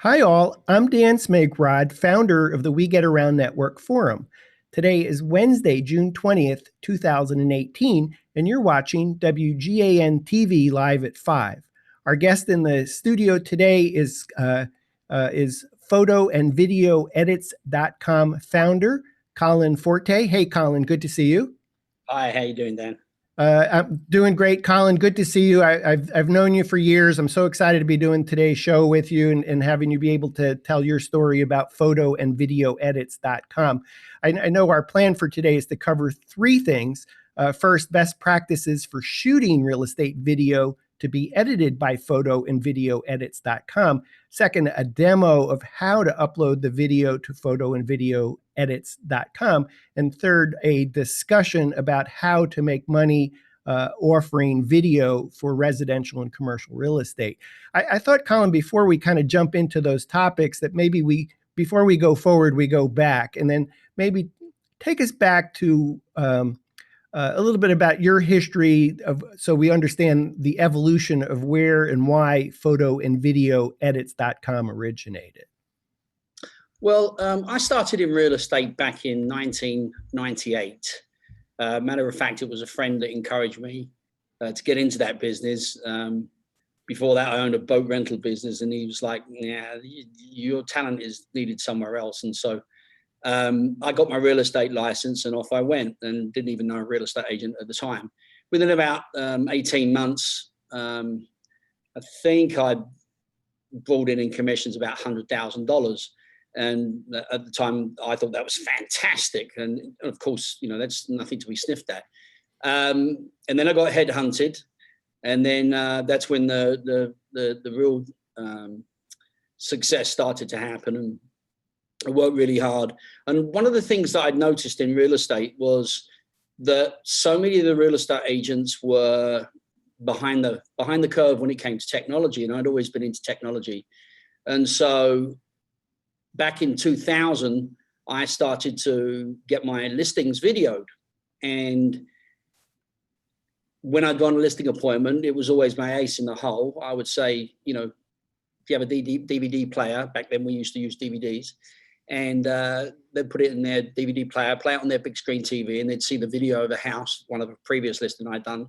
Hi, all. I'm Dan Smigrod, founder of the We Get Around Network Forum. Today is Wednesday, June 20th, 2018, and you're watching WGAN TV live at 5. Our guest in the studio today is photo and video edits.com founder, Colin Forte. Hey, Colin, good to see you. Hi, how you doing, Dan? I'm doing great, Colin. Good to see you. I've known you for years. I'm so excited to be doing today's show with you and having you be able to tell your story about photo and video edits.com. I know our plan for today is to cover three things. First, best practices for shooting real estate video to be edited by photo and video edits.com. Second, a demo of how to upload the video to photo and video edits.com. And third, a discussion about how to make money offering video for residential and commercial real estate. I thought, Colin, before we kind of jump into those topics, that maybe before we go forward, we go back and then maybe take us back to a little bit about your history so we understand the evolution of where and why photo and video edits.com originated. Well, I started in real estate back in 1998. Matter of fact, it was a friend that encouraged me to get into that business. Before that, I owned a boat rental business, and he was like, "Yeah, your talent is needed somewhere else." And so I got my real estate license, and off I went, and didn't even know a real estate agent at the time. Within about 18 months, I think I brought in commissions about $100,000. And at the time, I thought that was fantastic. And of course, you know, that's nothing to be sniffed at. And then I got headhunted. And then that's when the real success started to happen. And I worked really hard. And one of the things that I'd noticed in real estate was that so many of the real estate agents were behind the curve when it came to technology. And I'd always been into technology. And so back in 2000, I started to get my listings videoed. And when I'd gone on a listing appointment, it was always my ace in the hole. I would say, you know, if you have a DVD player, back then we used to use DVDs, and they'd put it in their DVD player, play it on their big screen TV, and they'd see the video of a house, one of the previous listing I'd done.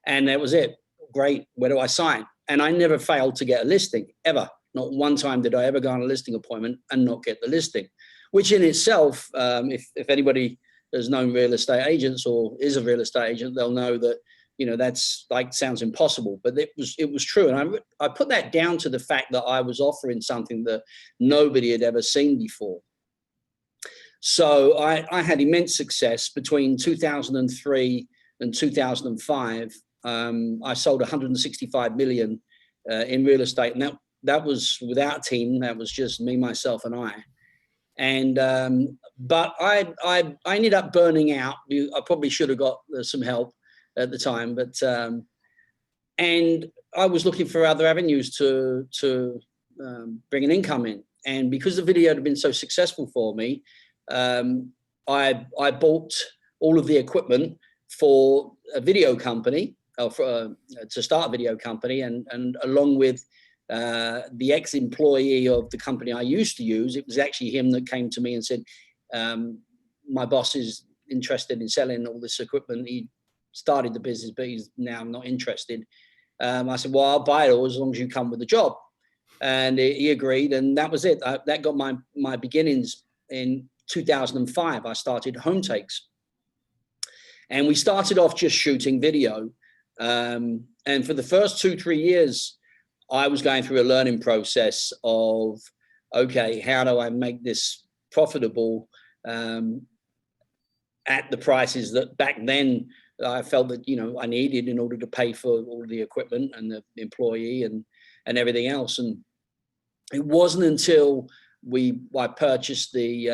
And that was it. Great, where do I sign? And I never failed to get a listing, ever. Not one time did I ever go on a listing appointment and not get the listing, which in itself, if anybody has known real estate agents or is a real estate agent, they'll know that, you know, that's like, sounds impossible, but it was true. And I put that down to the fact that I was offering something that nobody had ever seen before. So I had immense success between 2003 and 2005. I sold 165 million in real estate, and that was without a team. That was just me, myself, and I. And but I ended up burning out. I probably should have got some help at the time, but and I was looking for other avenues to bring an income in. And because the video had been so successful for me, I bought all of the equipment for a video company, to start a video company, and along with the ex-employee of the company I used to use. It was actually him that came to me and said, my boss is interested in selling all this equipment. He started the business, but he's now not interested. I said, well, I'll buy it all as long as you come with the job. And he agreed, and that was it. That got my beginnings in 2005. I started Home Takes. And we started off just shooting video. And for the first 2-3 years, I was going through a learning process of, okay, how do I make this profitable at the prices that back then I felt that, you know, I needed in order to pay for all of the equipment and the employee and everything else. And it wasn't until I purchased the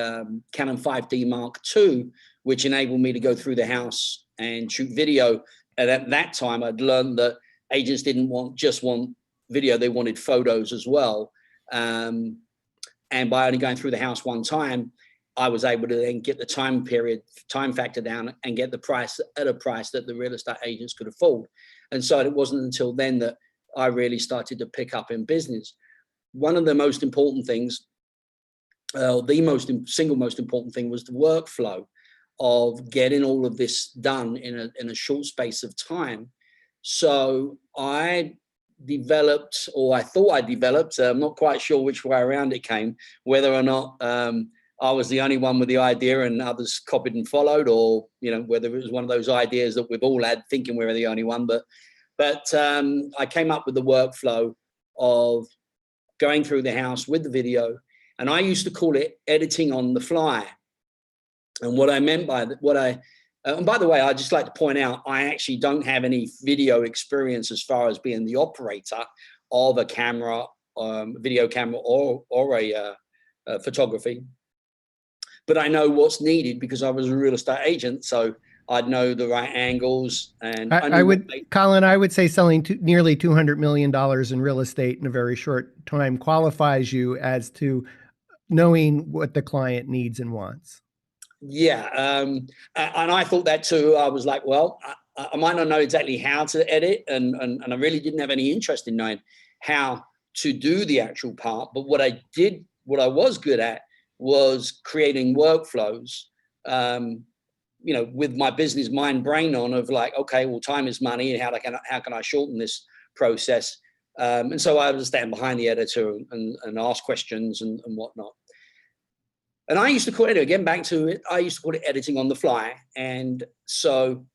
Canon 5D Mark II, which enabled me to go through the house and shoot video. And at that time, I'd learned that agents didn't just want video, they wanted photos as well. And by only going through the house one time, I was able to then get the time factor down and get the price at a price that the real estate agents could afford. And so it wasn't until then that I really started to pick up in business. one of the most important things, single most important thing, was the workflow of getting all of this done in a short space of time. So I developed, or I thought I developed, I'm not quite sure which way around it came, whether or not I was the only one with the idea and others copied and followed, or, you know, whether it was one of those ideas that we've all had thinking we were the only one. But I came up with the workflow of going through the house with the video, and I used to call it editing on the fly. And what I meant by that, and by the way, I'd just like to point out, I actually don't have any video experience as far as being the operator of a camera, video camera, or a photography. But I know what's needed because I was a real estate agent, so I'd know the right angles. And Colin, I would say selling nearly $200 million in real estate in a very short time qualifies you as to knowing what the client needs and wants. Yeah, and I thought that too. I was like, well, I might not know exactly how to edit, and I really didn't have any interest in knowing how to do the actual part. But what I was good at was creating workflows, you know, with my business mind brain on, of like, okay, well, time is money, and how can I shorten this process? And so I would stand behind the editor and ask questions and whatnot. And I used to call it, again, back to it, I used to call it editing on the fly. And so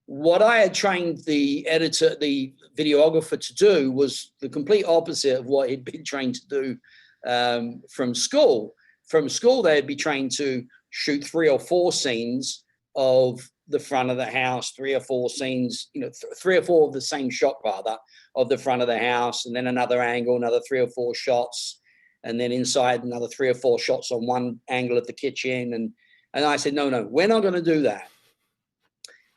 what I had trained the editor, the videographer, to do was the complete opposite of what he'd been trained to do from school. From school, they'd be trained to shoot 3 or 4 scenes of the front of the house, 3 or 4 scenes, you know, 3 or 4 of the same shot, rather, of the front of the house, and then another angle, another 3 or 4 shots, and then inside another 3 or 4 shots on one angle of the kitchen. And I said, no, we're not going to do that.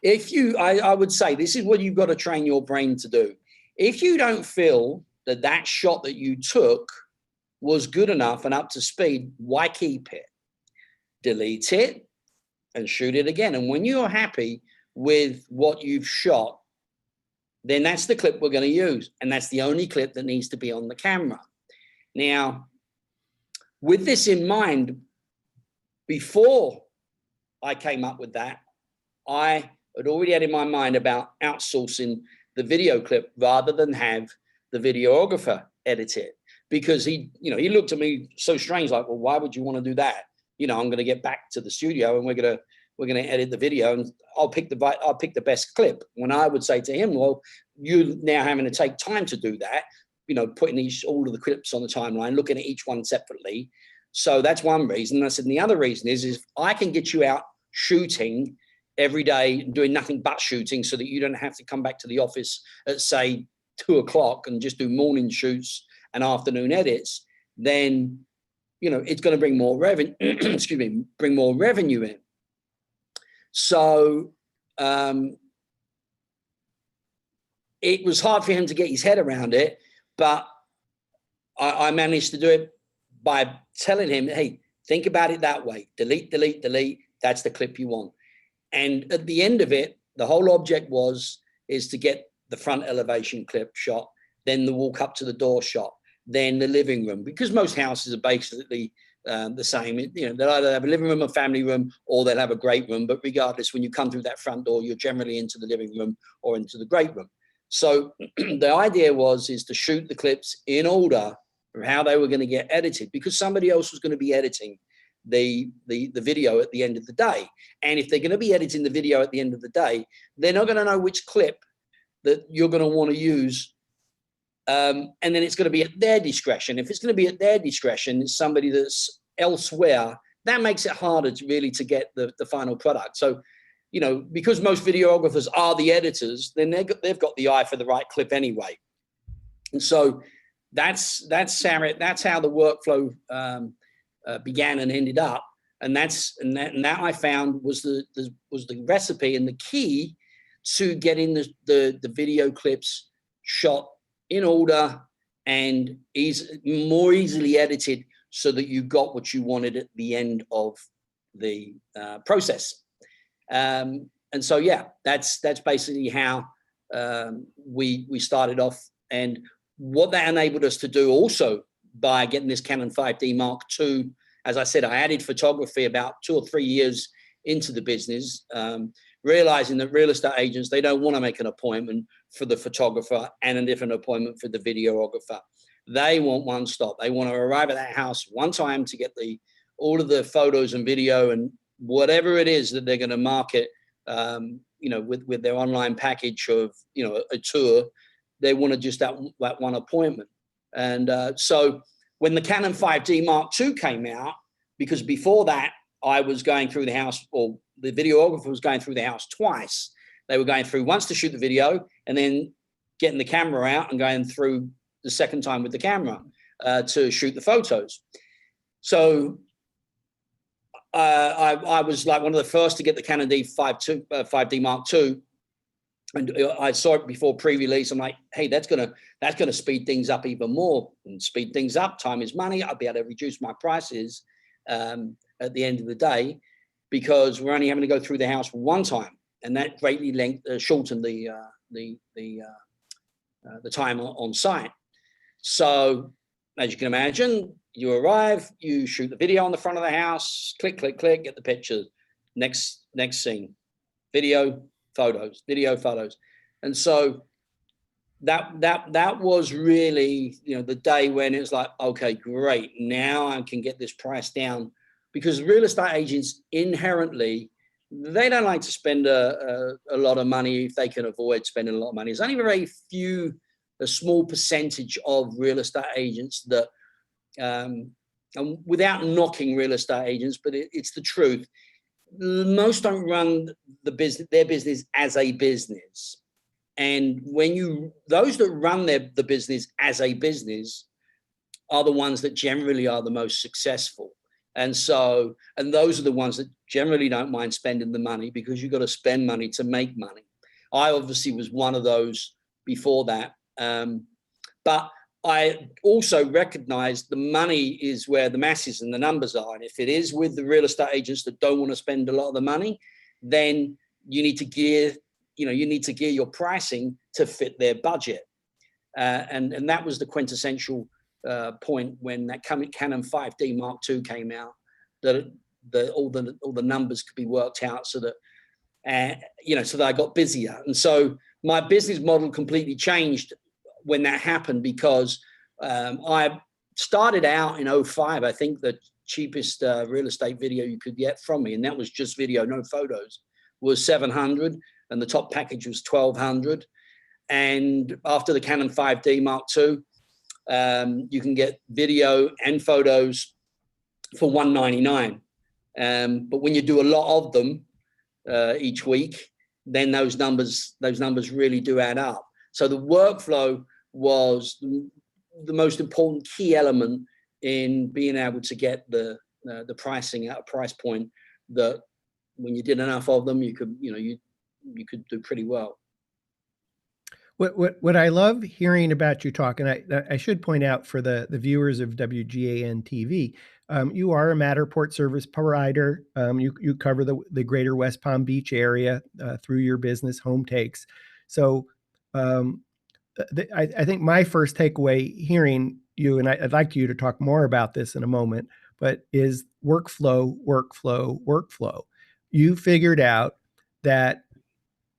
I would say this is what you've got to train your brain to do. If you don't feel that shot that you took was good enough and up to speed, why keep it? Delete it and shoot it again. And when you're happy with what you've shot, then that's the clip we're going to use. And that's the only clip that needs to be on the camera. Now, with this in mind, before I came up with that, I had already had in my mind about outsourcing the video clip rather than have the videographer edit it, because he looked at me so strange, like, well, why would you want to do that? You know, I'm going to get back to the studio and we're going to edit the video, and I'll pick the best clip. When I would say to him, well, you're now having to take time to do that, you know, putting all of the clips on the timeline, looking at each one separately. So that's one reason. And I said, and the other reason is if I can get you out shooting every day, doing nothing but shooting, so that you don't have to come back to the office at, say, 2 o'clock and just do morning shoots and afternoon edits, then, you know, it's going to bring more revenue, excuse me, bring more revenue in. So it was hard for him to get his head around it, but I managed to do it by telling him, hey, think about it that way. Delete, delete, delete. That's the clip you want. And at the end of it, the whole object is to get the front elevation clip shot, then the walk up to the door shot, then the living room, because most houses are basically the same. You know, they'll either have a living room, a family room, or they'll have a great room. But regardless, when you come through that front door, you're generally into the living room or into the great room. So the idea is to shoot the clips in order of how they were going to get edited, because somebody else was going to be editing the video at the end of the day. And if they're going to be editing the video at the end of the day, they're not going to know which clip that you're going to want to use. And then it's going to be at their discretion. If it's going to be at their discretion, it's somebody that's elsewhere, that makes it harder to get the final product. So, you know, because most videographers are the editors, then they've got the eye for the right clip anyway. And so that's how the workflow began and ended up. And that I found was the recipe and the key to getting the video clips shot in order and more easily edited, so that you got what you wanted at the end of the process. And so, yeah, that's basically how we started off. And what that enabled us to do also by getting this Canon 5D Mark II. As I said, I added photography about 2 or 3 years into the business, realizing that real estate agents, they don't want to make an appointment for the photographer and a different appointment for the videographer. They want one stop. They want to arrive at that house one time to get all of the photos and video and whatever it is that they're going to market, with their online package of, a tour. They want to just that one appointment. And so when the Canon 5D Mark II came out, because before that, I was going through the house, or the videographer was going through the house twice. They were going through once to shoot the video and then getting the camera out and going through the second time with the camera to shoot the photos. So I was like one of the first to get the Canon 5D Mark II. And I saw it before pre-release. I'm like, hey, that's gonna speed things up even more. And speed things up, time is money. I'll be able to reduce my prices at the end of the day, because we're only having to go through the house one time, and that greatly shortened the time on site. So as you can imagine, you arrive, you shoot the video on the front of the house, click, click, click, get the picture. Next scene, video, photos. And so that was really, the day when it was like, okay, great, now I can get this price down, because real estate agents inherently, they don't like to spend a lot of money if they can avoid spending a lot of money. There's only a small percentage of real estate agents that, and without knocking real estate agents, but it's the truth, most don't run their business as a business. And those that run the business as a business are the ones that generally are the most successful. And those are the ones that generally don't mind spending the money, because you've got to spend money to make money. I obviously was one of those before that. But I also recognized the money is where the masses and the numbers are. And if it is with the real estate agents that don't want to spend a lot of the money, then you need to gear your pricing to fit their budget. And that was the quintessential point when that Canon 5D Mark II came out, that all the numbers could be worked out so that, so that I got busier. And so my business model completely changed when that happened, because I started out in 2005. I think the cheapest real estate video you could get from me, and that was just video, no photos, was $700, and the top package was $1,200. And after the Canon 5D Mark II, you can get video and photos for $199. But when you do a lot of them each week, then those numbers really do add up. So the workflow was the most important key element in being able to get the pricing at a price point that, when you did enough of them, you could do pretty well. What I love hearing about you talk, and I should point out for the viewers of WGAN-TV, you are a Matterport service provider. You cover the greater West Palm Beach area through your business, Home Takes. So I think my first takeaway hearing you, and I'd like you to talk more about this in a moment, but is workflow. You figured out that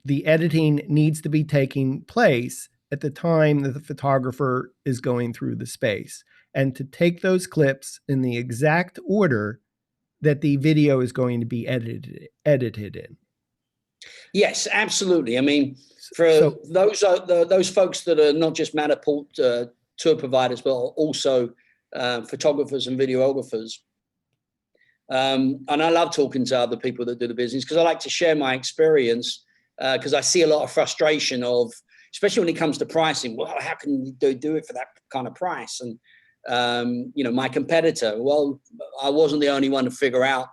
the editing needs to be taking place at the time that the photographer is going through the space, and to take those clips in the exact order that the video is going to be edited in. Yes, absolutely. I mean, for those folks that are not just Matterport tour providers, but also photographers and videographers. And I love talking to other people that do the business, because I like to share my experience, because I see a lot of frustration especially when it comes to pricing. Well, how can you do it for that kind of price? And, my competitor, well, I wasn't the only one to figure out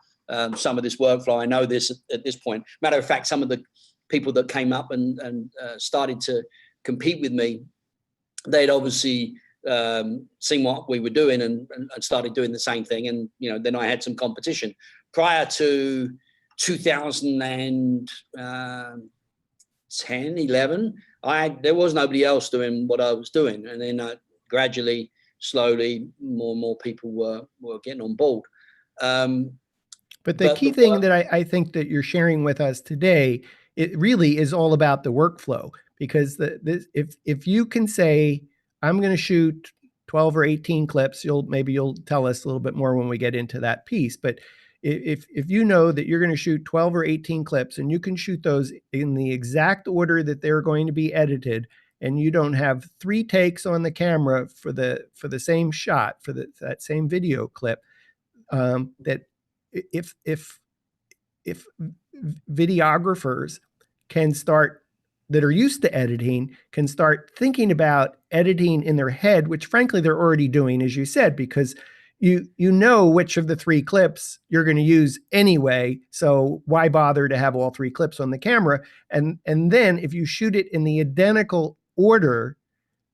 some of this workflow. I know this at this point. Matter of fact, some of the people that came up and started to compete with me, they'd obviously seen what we were doing and started doing the same thing. And, then I had some competition. Prior to 2010, 11, there was nobody else doing what I was doing. And then I gradually slowly more and more people were getting on board. But the key thing that I think that you're sharing with us today, it really is all about the workflow, because if you can say, I'm going to shoot 12 or 18 clips, maybe you'll tell us a little bit more when we get into that piece. But if you know that you're going to shoot 12 or 18 clips and you can shoot those in the exact order that they're going to be edited, and you don't have 3 takes on the camera for the same shot, for that same video clip, that if videographers that are used to editing can start thinking about editing in their head, which frankly they're already doing, as you said, because you know which of the 3 clips you're going to use anyway, so why bother to have all 3 clips on the camera? And then if you shoot it in the identical order,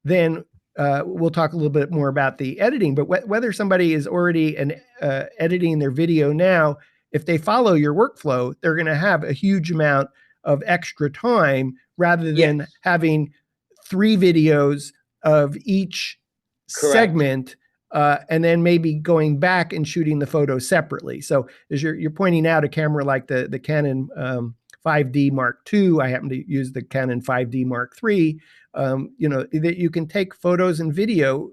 then we'll talk a little bit more about the editing. But whether somebody is already editing their video now, if they follow your workflow, they're going to have a huge amount of extra time rather than having 3 videos of each segment, and then maybe going back and shooting the photo separately. So as you're pointing out, a camera like the Canon 5D Mark II, I happen to use the Canon 5D Mark III, that you can take photos and video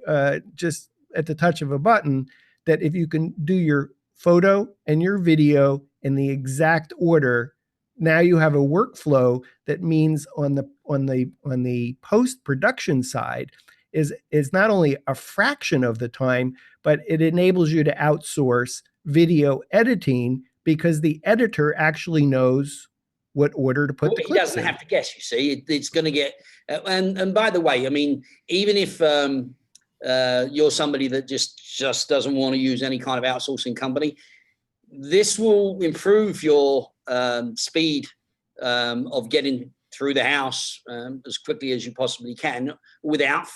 just at the touch of a button, that if you can do your photo and your video in the exact order, now you have a workflow that means on the post-production side is not only a fraction of the time, but it enables you to outsource video editing, because the editor actually knows what order to put the clips in. He doesn't have to guess, you see. It's going to get, and by the way, I mean, even if you're somebody that just doesn't want to use any kind of outsourcing company, this will improve your speed of getting through the house as quickly as you possibly can, without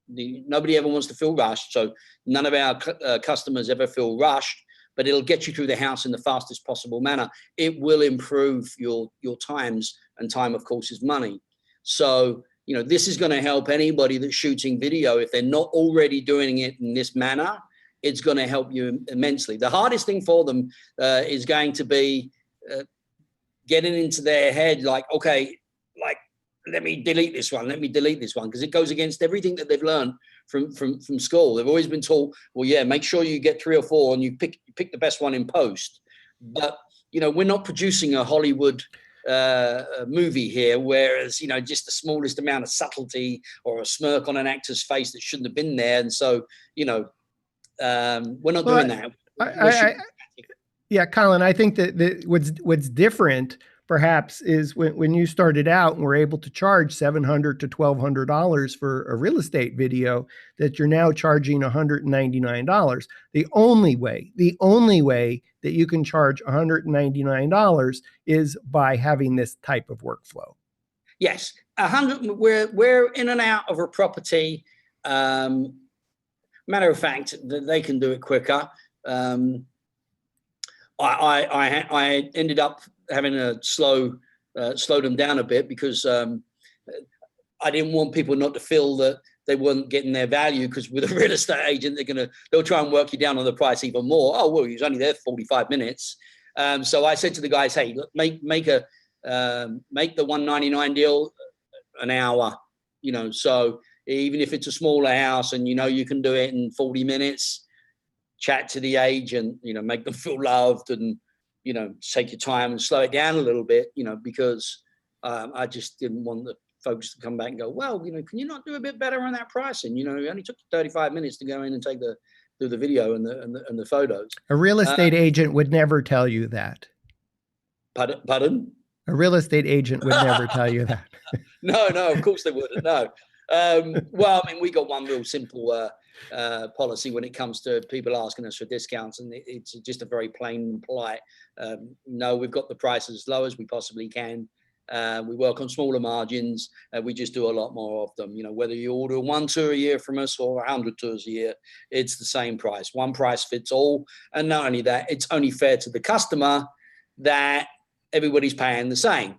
nobody ever wants to feel rushed. So none of our customers ever feel rushed, but it'll get you through the house in the fastest possible manner. It will improve your times, and time, of course, is money. So, this is going to help anybody that's shooting video. If they're not already doing it in this manner, it's going to help you immensely. The hardest thing for them is going to be getting into their head, like, okay, like, let me delete this one, because it goes against everything that they've learned from school. They've always been taught, well, yeah, make sure you get 3 or 4 and you pick the best one in post. But, we're not producing a Hollywood movie here, whereas, just the smallest amount of subtlety or a smirk on an actor's face that shouldn't have been there. And so, we're not doing that. Yeah, Colin, I think that what's different perhaps is when you started out and were able to charge $700 to $1,200 for a real estate video, that you're now charging $199. The only way that you can charge $199 is by having this type of workflow. Yes, we're in and out of a property. Matter of fact, they can do it quicker. I ended up having to slow them down a bit, because I didn't want people not to feel that they weren't getting their value, because with a real estate agent, they'll try and work you down on the price even more. Oh, well, he was only there 45 minutes. So I said to the guys, hey, look, make the $199 deal an hour, so even if it's a smaller house and you can do it in 40 minutes, chat to the agent, make them feel loved, and take your time and slow it down a little bit, because I just didn't want the folks to come back and go, well, can you not do a bit better on that pricing? It only took 35 minutes to go in and do the video and the photos. A real estate agent would never tell you that. Pardon? A real estate agent would never tell you that. No, of course they wouldn't. No. Well, I mean, we got one real simple policy when it comes to people asking us for discounts, and it's just a very plain and polite. No, we've got the price as low as we possibly can. We work on smaller margins. We just do a lot more of them. Whether you order 1 tour a year from us or 100 tours a year, it's the same price. One price fits all. And not only that, it's only fair to the customer that everybody's paying the same.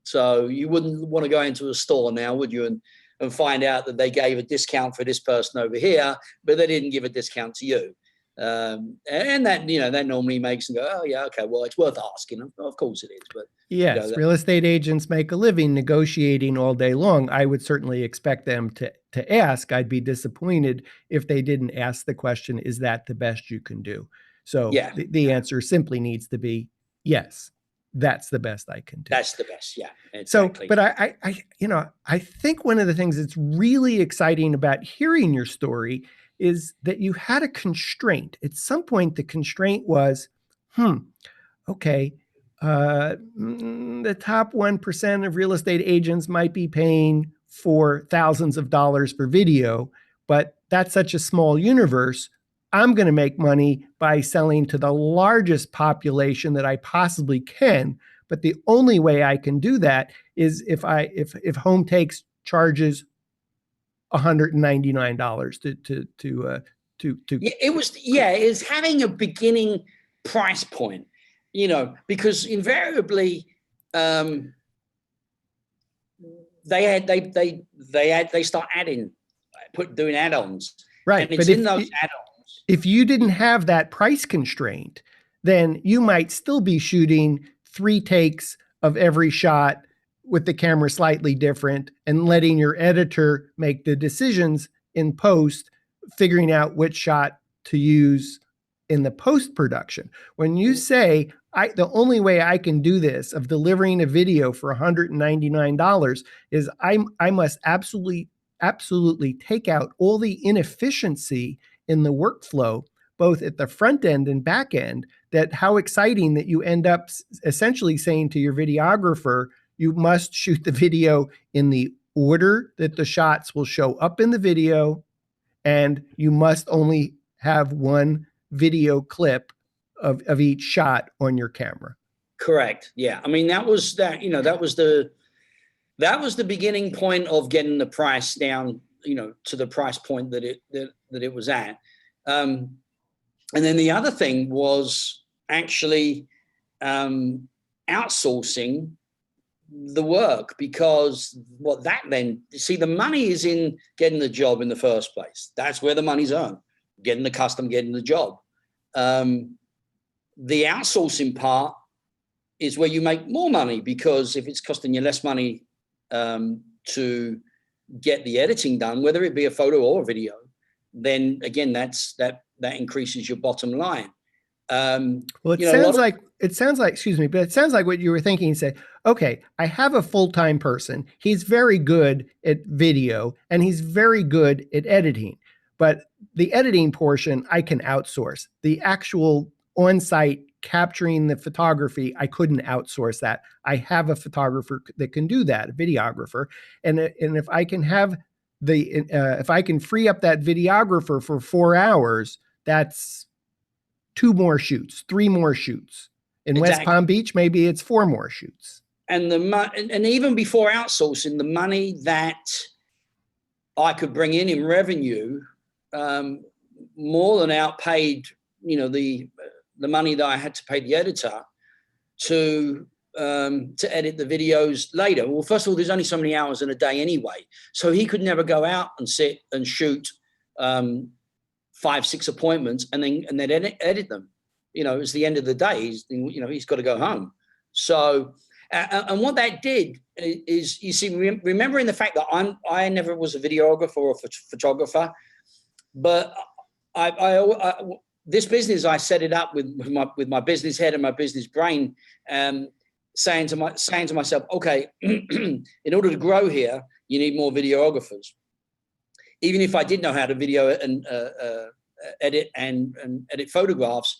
So you wouldn't want to go into a store now, would you, and and find out that they gave a discount for this person over here, but they didn't give a discount to you. And that, that normally makes them go, oh yeah, okay, well, it's worth asking. Of course it is. But yes, real estate agents make a living negotiating all day long. I would certainly expect them to ask. I'd be disappointed if they didn't ask the question, is that the best you can do? So yeah, the answer simply needs to be yes, that's the best I can do. That's the best. Yeah, exactly. So, but I think one of the things that's really exciting about hearing your story is that you had a constraint. At some point, the constraint was, okay, the top 1% of real estate agents might be paying for thousands of dollars for video, but that's such a small universe. I'm going to make money by selling to the largest population that I possibly can. But the only way I can do that is if Home Takes charges $199 to it was having a beginning price point, because invariably they start doing add-ons, right. And it's in those add-ons. If you didn't have that price constraint, then you might still be shooting 3 takes of every shot with the camera slightly different and letting your editor make the decisions in post, figuring out which shot to use in the post-production. When you say, the only way I can do this of delivering a video for $199 is I must absolutely take out all the inefficiency in the workflow, both at the front end and back end, that how exciting that you end up essentially saying to your videographer, you must shoot the video in the order that the shots will show up in the video, and you must only have one video clip of each shot on your camera. Correct. Yeah. I mean, that was the beginning point of getting the price down, to the price point that it was at. And then the other thing was actually outsourcing the work, because the money is in getting the job in the first place. That's where the money's earned, getting the custom, getting the job. The outsourcing part is where you make more money, because if it's costing you less money to get the editing done, whether it be a photo or a video, then again, that increases your bottom line. Well, it sounds like, excuse me, but it sounds like what you were thinking. You say, okay, I have a full-time person. He's very good at video and he's very good at editing, but the editing portion I can outsource. The actual on-site capturing the photography, I couldn't outsource that. I have a photographer that can do that, a videographer. And if I can have if I can free up that videographer for 4 hours, that's 2 more shoots, 3 more shoots. In West Palm Beach, maybe it's 4 more shoots. And and even before outsourcing, the money that I could bring in revenue more than outpaid, the money that I had to pay the editor to edit the videos later. Well, first of all, there's only so many hours in a day anyway, so he could never go out and sit and shoot 5-6 appointments and then edit them. It's the end of the day. He's got to go home. So, and what that did is, you see, remembering the fact that I never was a videographer or a photographer, but this business, I set it up with my business head and my business brain, saying to myself, okay, in order to grow here, you need more videographers. Even if I did know how to video and edit and edit photographs,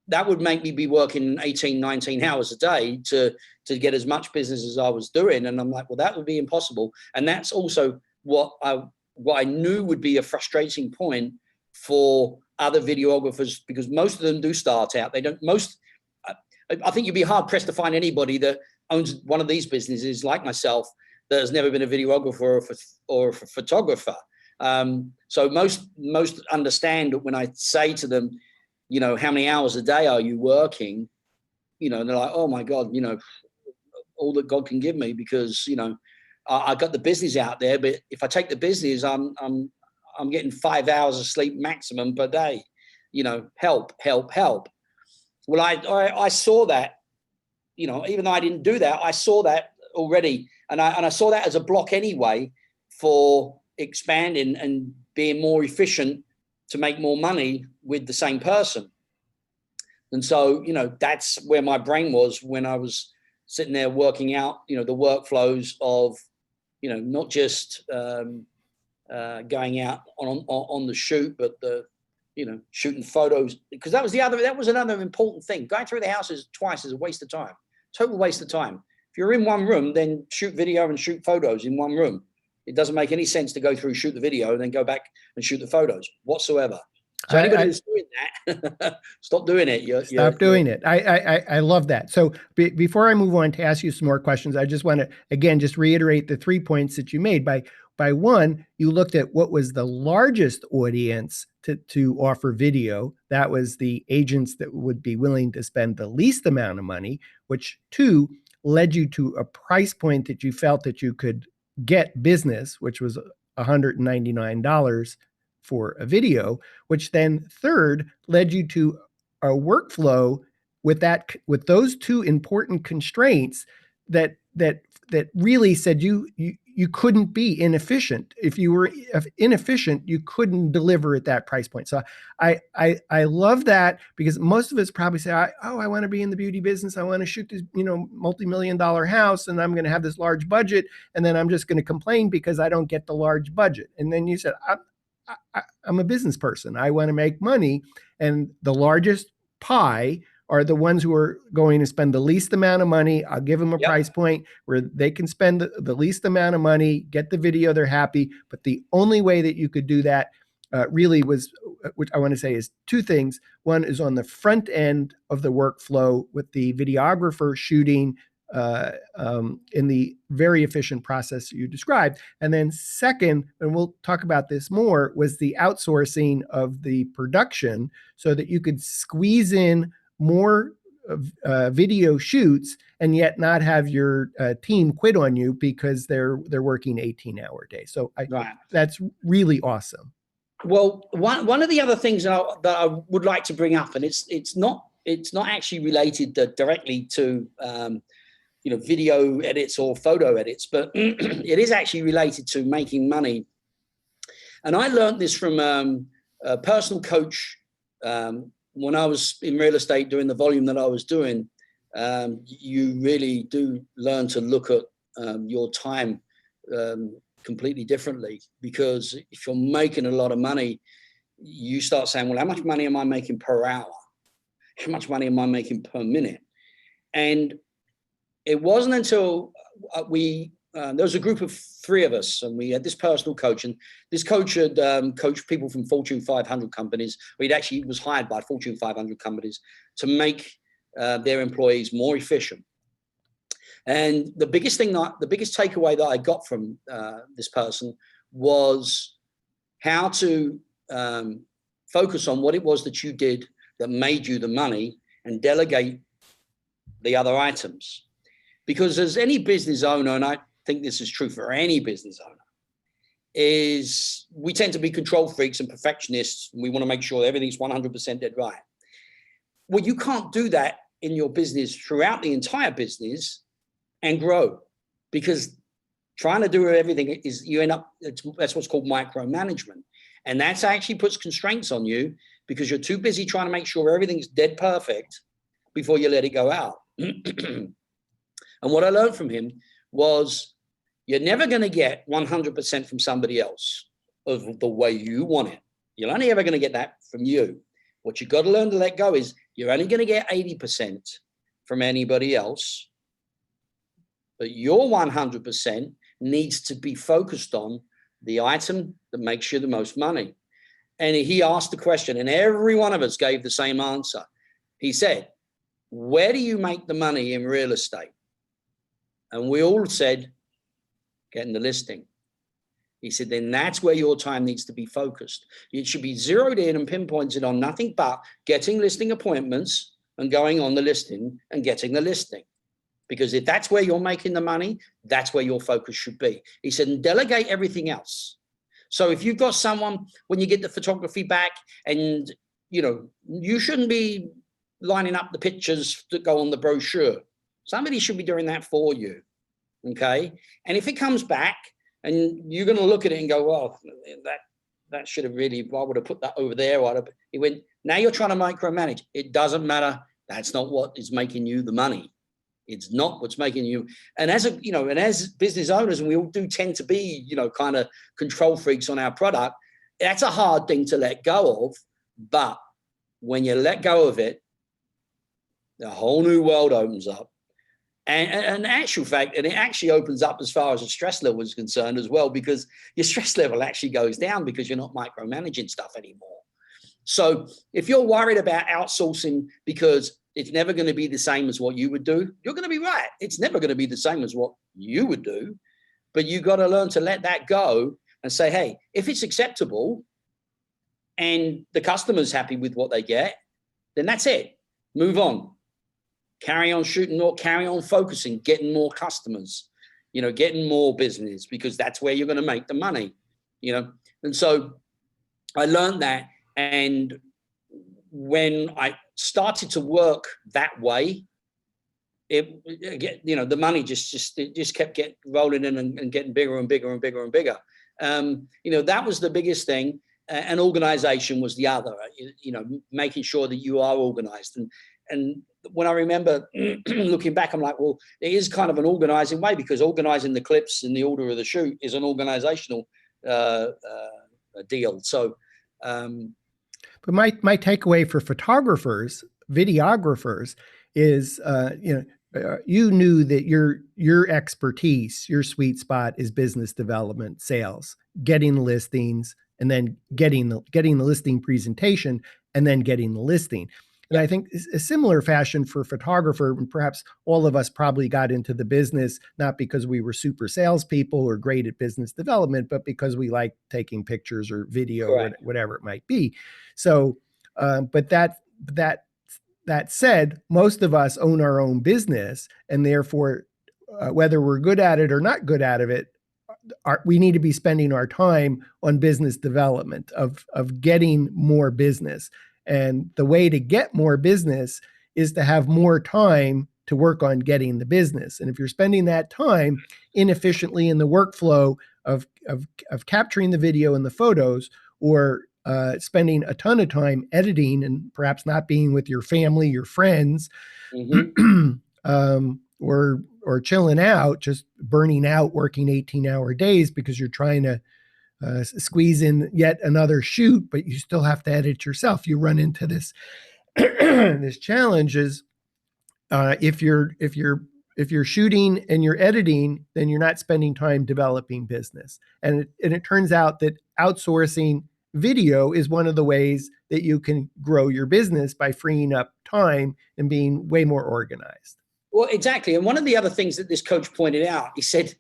that would make me be working 18, 19 hours a day to get as much business as I was doing. And I'm like, well, that would be impossible. And that's also what I knew would be a frustrating point for other videographers, because most of them do start out. I think you'd be hard pressed to find anybody that owns one of these businesses like myself that has never been a videographer or a photographer. So most understand when I say to them, how many hours a day are you working? And they're like, oh my God, all that God can give me, because, I got the business out there, but if I take the business, I'm getting 5 hours of sleep maximum per day. You know, help. Well, I saw that, you know, even though I didn't do that, I saw that already. And I saw that as a block anyway for expanding and being more efficient to make more money with the same person. And so, you know, that's where my brain was when I was sitting there working out, you know, the workflows of, you know, not just going out on the shoot, but the, you know, shooting photos, because that was another important thing. Going through the houses twice is a waste of time, total waste of time. If you're in one room, then shoot video and shoot photos in one room. It doesn't make any sense to go through, shoot the video, and then go back and shoot the photos whatsoever. So anybody who's doing that, stop doing it. Stop doing it. I love that. So before I move on to ask you some more questions, I just want to, again, just reiterate the 3 points that you made. By one, you looked at what was the largest audience to offer video. That was the agents that would be willing to spend the least amount of money, which two, led you to a price point that you felt that you could get business, which was $199 for a video, which then third led you to a workflow with those two important constraints that really said you couldn't be inefficient. If you were inefficient, you couldn't deliver at that price point. So I love that, because most of us probably say, I want to be in the beauty business. I want to shoot this, you know, multi-million-dollar house, and I'm going to have this large budget, and then I'm just going to complain because I don't get the large budget. And then you said, I'm a business person. I want to make money, and the largest pie are the ones who are going to spend the least amount of money. I'll give them a price point where they can spend the least amount of money, get the video, they're happy. But the only way that you could do that really was, which I want to say is two things. One is on the front end of the workflow with the videographer shooting in the very efficient process you described. And then second, and we'll talk about this more, was the outsourcing of the production so that you could squeeze in more video shoots and yet not have your team quit on you because they're working 18-hour days. So that's really awesome. Well, one of the other things that I would like to bring up, and it's not actually related directly to you know, video edits or photo edits, but it is actually related to making money. And I learned this from a personal coach when I was in real estate doing the volume that I was doing. You really do learn to look at your time completely differently, because if you're making a lot of money, you start saying, well, how much money am I making per hour? How much money am I making per minute? And it wasn't until there was a group of three of us, and we had this personal coach, and this coach had coached people from Fortune 500 companies. He actually was hired by Fortune 500 companies to make their employees more efficient. And the biggest takeaway that I got from this person was how to focus on what it was that you did that made you the money, and delegate the other items. Because as any business owner, and I think this is true for any business owner, is we tend to be control freaks and perfectionists. And we want to make sure everything's 100% dead right. Well, you can't do that in your business throughout the entire business and grow, because trying to do everything is, you end up, that's what's called micromanagement. And that actually puts constraints on you, because you're too busy trying to make sure everything's dead perfect before you let it go out. And what I learned from him was, you're never going to get 100% from somebody else of the way you want it. You're only ever going to get that from you. What you've got to learn to let go is, you're only going to get 80% from anybody else, but your 100% needs to be focused on the item that makes you the most money. And he asked the question, and every one of us gave the same answer. He said, where do you make the money in real estate? And we all said, getting the listing. He said, then that's where your time needs to be focused. It should be zeroed in and pinpointed on nothing but getting listing appointments and going on the listing and getting the listing. because if that's where you're making the money, that's where your focus should be. He said, and delegate everything else. So if you've got someone, when you get the photography back, and you shouldn't be lining up the pictures that go on the brochure. Somebody should be doing that for you. Okay. And if it comes back and you're going to look at it and go, well, that should have really, I would have put that over there. He went, now you're trying to micromanage. It doesn't matter. That's not what is making you the money. It's not what's making you. And as as business owners, and we all do tend to be, kind of control freaks on our product. That's a hard thing to let go of. But when you let go of it, a whole new world opens up. And actual fact, and it actually opens up as far as the stress level is concerned as well, because your stress level actually goes down because you're not micromanaging stuff anymore. So if you're worried about outsourcing because it's never going to be the same as what you would do, you're going to be right. It's never going to be the same as what you would do, but you got to learn to let that go and say, hey, if it's acceptable and the customer's happy with what they get, then that's it. Move on. Carry on shooting more, carry on focusing, getting more customers, getting more business, because that's where you're going to make the money, And so I learned that. And when I started to work that way, the money just kept getting rolling in and getting bigger and bigger and bigger and bigger. That was the biggest thing. And organization was the other, making sure that you are organized. And when I remember looking back, I'm like, well, it is kind of an organizing way, because organizing the clips and the order of the shoot is an organizational deal. So, but my takeaway for photographers, videographers, is you knew that your expertise, your sweet spot is business development, sales, getting the listings, and then getting the listing presentation, and then getting the listing. And I think a similar fashion for photographer, and perhaps all of us probably got into the business not because we were super salespeople or great at business development, but because we like taking pictures or video, or whatever it might be. So, but that said, most of us own our own business, and therefore, whether we're good at it or not good at it, we need to be spending our time on business development of getting more business. And the way to get more business is to have more time to work on getting the business. And if you're spending that time inefficiently in the workflow of capturing the video and the photos, or spending a ton of time editing and perhaps not being with your family, your friends, or chilling out, just burning out, working 18-hour days because you're trying to squeeze in yet another shoot, but you still have to edit yourself. You run into this this challenge is if you're shooting and you're editing, then you're not spending time developing business. And it turns out that outsourcing video is one of the ways that you can grow your business by freeing up time and being way more organized. Well, exactly. And one of the other things that this coach pointed out, he said,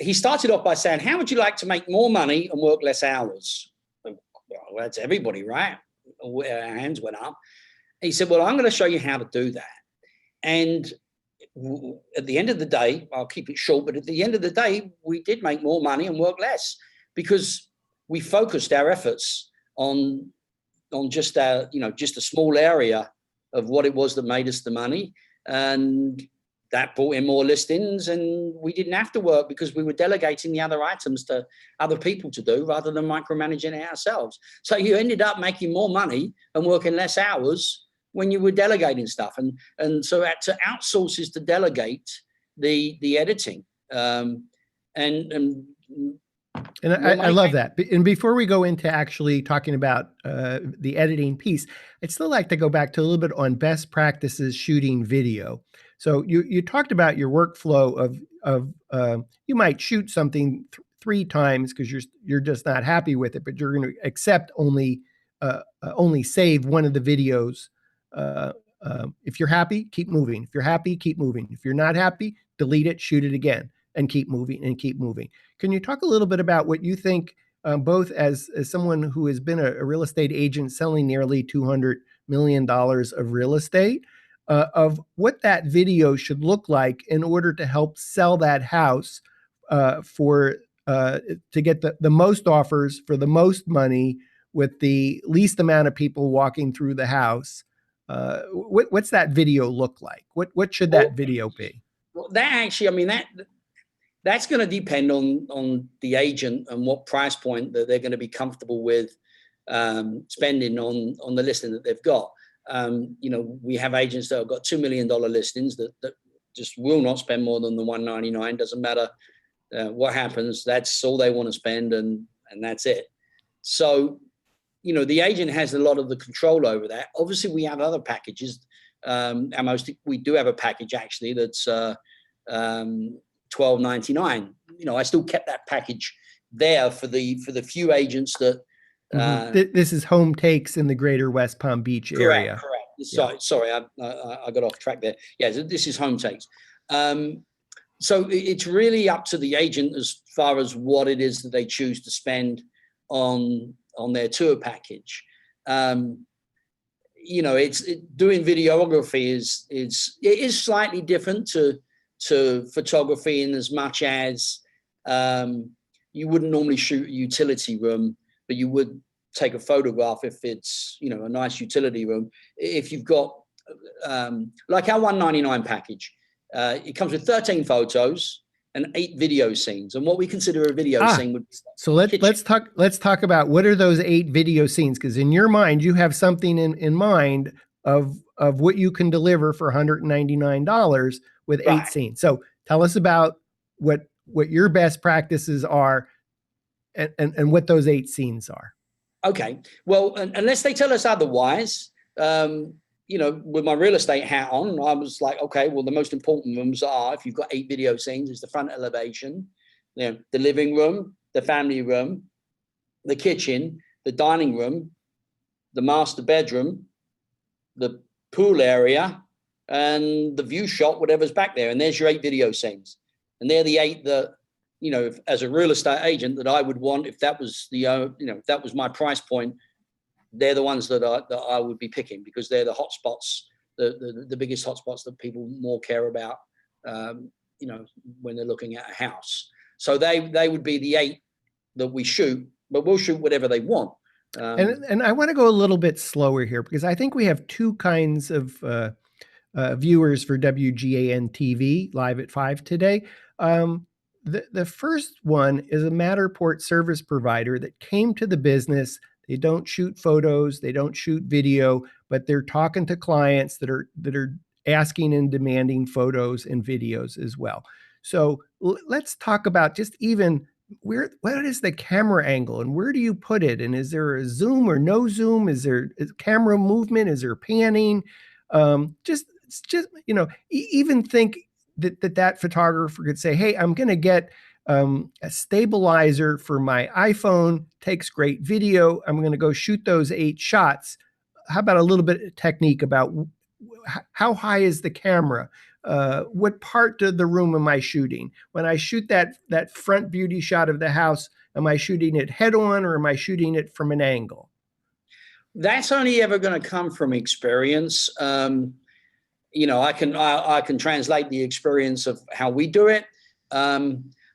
he started off by saying, how would you like to make more money and work less hours? Well, that's everybody, right? Our hands went up. He said, well, I'm going to show you how to do that. And at the end of the day, I'll keep it short, but at the end of the day, we did make more money and work less, because we focused our efforts on just a small area of what it was that made us the money. And that brought in more listings, and we didn't have to work because we were delegating the other items to other people to do rather than micromanaging it ourselves. So you ended up making more money and working less hours when you were delegating stuff. And so to outsource is to delegate the editing. And I love that. And before we go into actually talking about the editing piece, I'd still like to go back to a little bit on best practices shooting video. So you talked about your workflow of you might shoot something three times because you're just not happy with it, but you're going to accept only save one of the videos. If you're happy, keep moving. If you're happy, keep moving. If you're not happy, delete it, shoot it again, and keep moving and keep moving. Can you talk a little bit about what you think, both as someone who has been a real estate agent selling nearly $200 million of real estate, of what that video should look like in order to help sell that house to get the most offers for the most money with the least amount of people walking through the house. What's that video look like? What should that video be? Well, that actually, I mean, that's going to depend on the agent and what price point that they're going to be comfortable with spending on the listing that they've got. We have agents that have got $2 million listings that just will not spend more than the $199. Doesn't matter what happens. That's all they want to spend, and that's it. So, the agent has a lot of the control over that. Obviously, we have other packages. We do have a package actually that's $12.99. I still kept that package there for the few agents that. This is home takes in the greater West Palm Beach area. Correct. Sorry, I got off track there. Yeah, so this is home takes. So it's really up to the agent as far as what it is that they choose to spend on their tour package. Doing videography is slightly different to photography in as much as you wouldn't normally shoot a utility room, but you would take a photograph if it's a nice utility room. If you've got like our $199 package, it comes with 13 photos and 8 video scenes. And what we consider a video scene would be so let's talk about what are those 8 video scenes, because in your mind you have something in mind of what you can deliver for $199 with 8 scenes. So tell us about what your best practices are and what those 8 scenes are. Okay. Well, unless they tell us otherwise, with my real estate hat on, I was like, okay, well, the most important rooms are, if you've got 8 video scenes, is the front elevation, the living room, the family room, the kitchen, the dining room, the master bedroom, the pool area, and the view shot, whatever's back there. And there's your 8 video scenes. And they're the 8 that, as a real estate agent, that I would want, if that was if that was my price point, they're the ones that I would be picking, because they're the hotspots, the biggest hotspots that people more care about, when they're looking at a house. So they would be the 8 that we shoot, but we'll shoot whatever they want. And I want to go a little bit slower here, because I think we have 2 kinds of viewers for WGAN-TV live at 5 today. The first one is a Matterport service provider that came to the business. They don't shoot photos, they don't shoot video, but they're talking to clients that are asking and demanding photos and videos as well. So let's talk about just even what is the camera angle and where do you put it? And is there a zoom or no zoom? Is camera movement? Is there panning? Even think that photographer could say, hey, I'm going to get a stabilizer for my iPhone, takes great video. I'm going to go shoot those 8 shots. How about a little bit of technique about how high is the camera? What part of the room am I shooting? When I shoot that front beauty shot of the house, am I shooting it head on or am I shooting it from an angle? That's only ever going to come from experience. I can translate the experience of how we do it.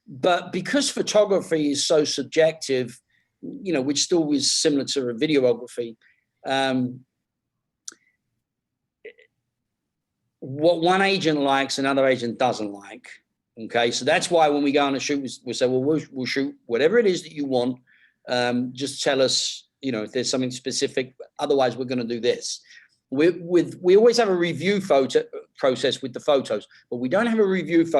But because photography is so subjective, which still is similar to a videography, what one agent likes, another agent doesn't like. Okay, so that's why when we go on a shoot, we say, well, we'll shoot whatever it is that you want. Just tell us, if there's something specific. Otherwise, we're going to do this. We always have a review process with the photos, but we don't have a review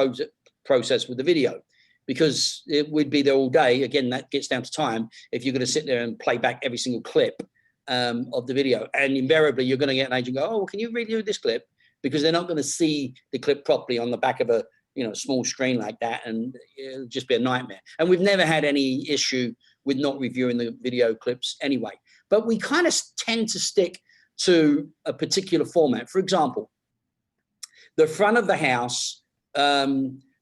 process with the video, because it would be there all day. Again, that gets down to time. If you're going to sit there and play back every single clip of the video, and invariably you're going to get an agent go, oh, can you review this clip? Because they're not going to see the clip properly on the back of a small screen like that, and it'll just be a nightmare. And we've never had any issue with not reviewing the video clips anyway. But we kind of tend to stick to a particular format. For example, the front of the house,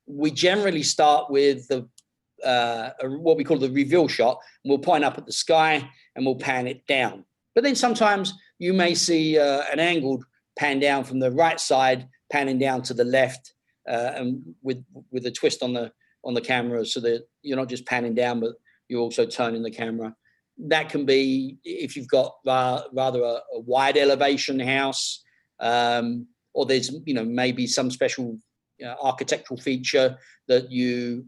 we generally start with what we call the reveal shot. We'll point up at the sky and we'll pan it down. But then sometimes you may see an angled pan down from the right side, panning down to the left, and with a twist on the camera, so that you're not just panning down, but you're also turning the camera. That can be if you've got rather a wide elevation house, or there's maybe some special architectural feature that you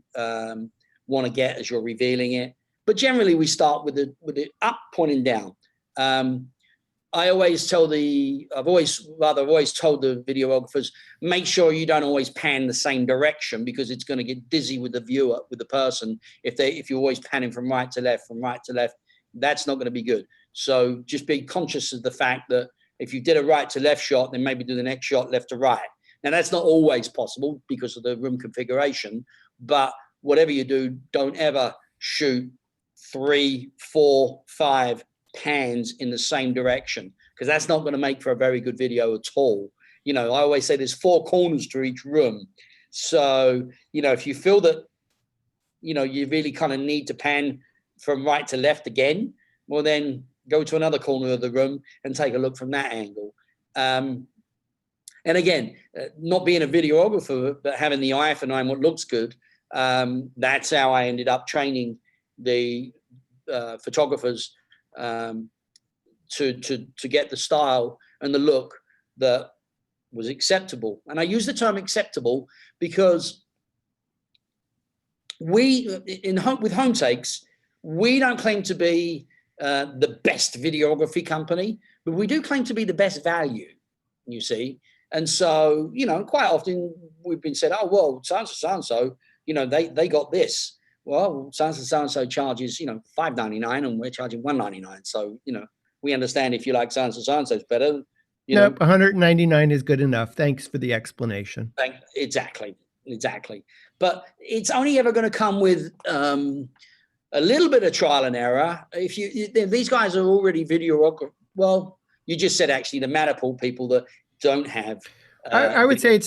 want to get as you're revealing it. But generally, we start with it up, pointing down. I've always told the videographers, make sure you don't always pan the same direction, because it's going to get dizzy with the viewer, with the person. If you're always panning from right to left, that's not going to be good. So just be conscious of the fact that if you did a right to left shot, then maybe do the next shot left to right. Now, that's not always possible because of the room configuration, but whatever you do, don't ever shoot 3, 4, 5 pans in the same direction, because that's not going to make for a very good video at all. I always say there's 4 corners to each room. So, if you feel that, you really kind of need to pan from right to left again, well, then go to another corner of the room and take a look from that angle. And again, not being a videographer, but having the eye for knowing what looks good, that's how I ended up training the photographers to get the style and the look that was acceptable. And I use the term acceptable because with Home Takes, we don't claim to be the best videography company, but we do claim to be the best value, you see. And so, quite often we've been said, oh, well, so-and-so, they got this. Well, so-and-so charges, $5.99 and we're charging $1.99. So, we understand if you like so-and-so is better. Nope, $199 is good enough. Thanks for the explanation. Exactly. But it's only ever going to come with a little bit of trial and error. If these guys are already videographers, well, you just said actually the Matterport people that don't have. I would say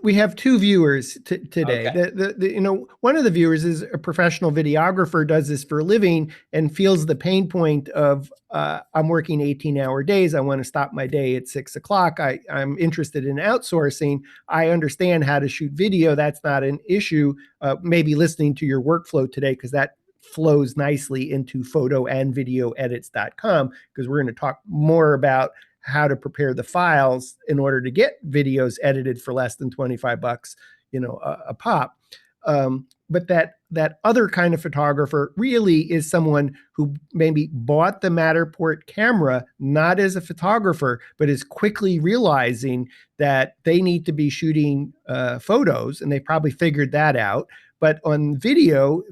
we have 2 viewers today. Okay. One of the viewers is a professional videographer, does this for a living, and feels the pain point of I'm working 18-hour days. I want to stop my day at 6 o'clock. I'm interested in outsourcing. I understand how to shoot video. That's not an issue. Maybe listening to your workflow today, because that flows nicely into photoandvideoedits.com, because we're going to talk more about how to prepare the files in order to get videos edited for less than $25, a pop. But that other kind of photographer really is someone who maybe bought the Matterport camera, not as a photographer, but is quickly realizing that they need to be shooting photos, and they probably figured that out. But on video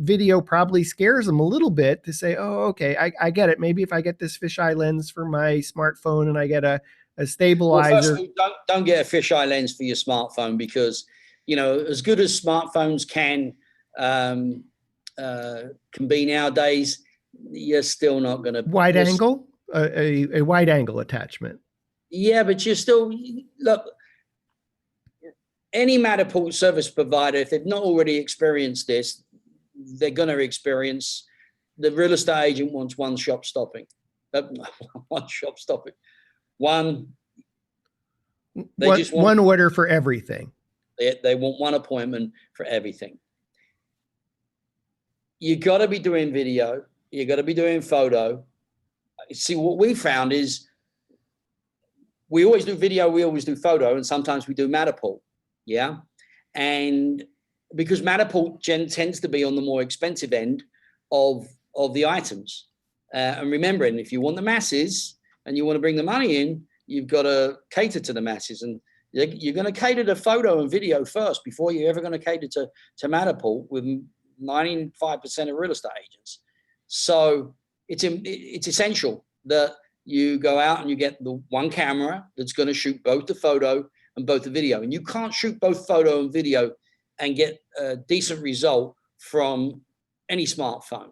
probably scares them a little bit to say, oh, okay, I get it. Maybe if I get this fisheye lens for my smartphone and I get a stabilizer. Well, first of all, don't get a fisheye lens for your smartphone, because, as good as smartphones can be nowadays, you're still not going to. Wide angle? A wide angle attachment. Yeah, but you're still, look, any Matterport service provider, if they've not already experienced this, they're going to experience. The real estate agent wants one shop stopping. One order for everything. They want one appointment for everything. You got to be doing video. You got to be doing photo. See, what we found is we always do video, we always do photo, and sometimes we do Matterport. Yeah. And because Matterport tends to be on the more expensive end of the items. And remembering, if you want the masses and you want to bring the money in, you've got to cater to the masses. And you're going to cater to photo and video first before you're ever going to cater to Matterport with 95% of real estate agents. So it's essential that you go out and you get the one camera that's going to shoot both the photo and both the video. And you can't shoot both photo and video and get a decent result from any smartphone.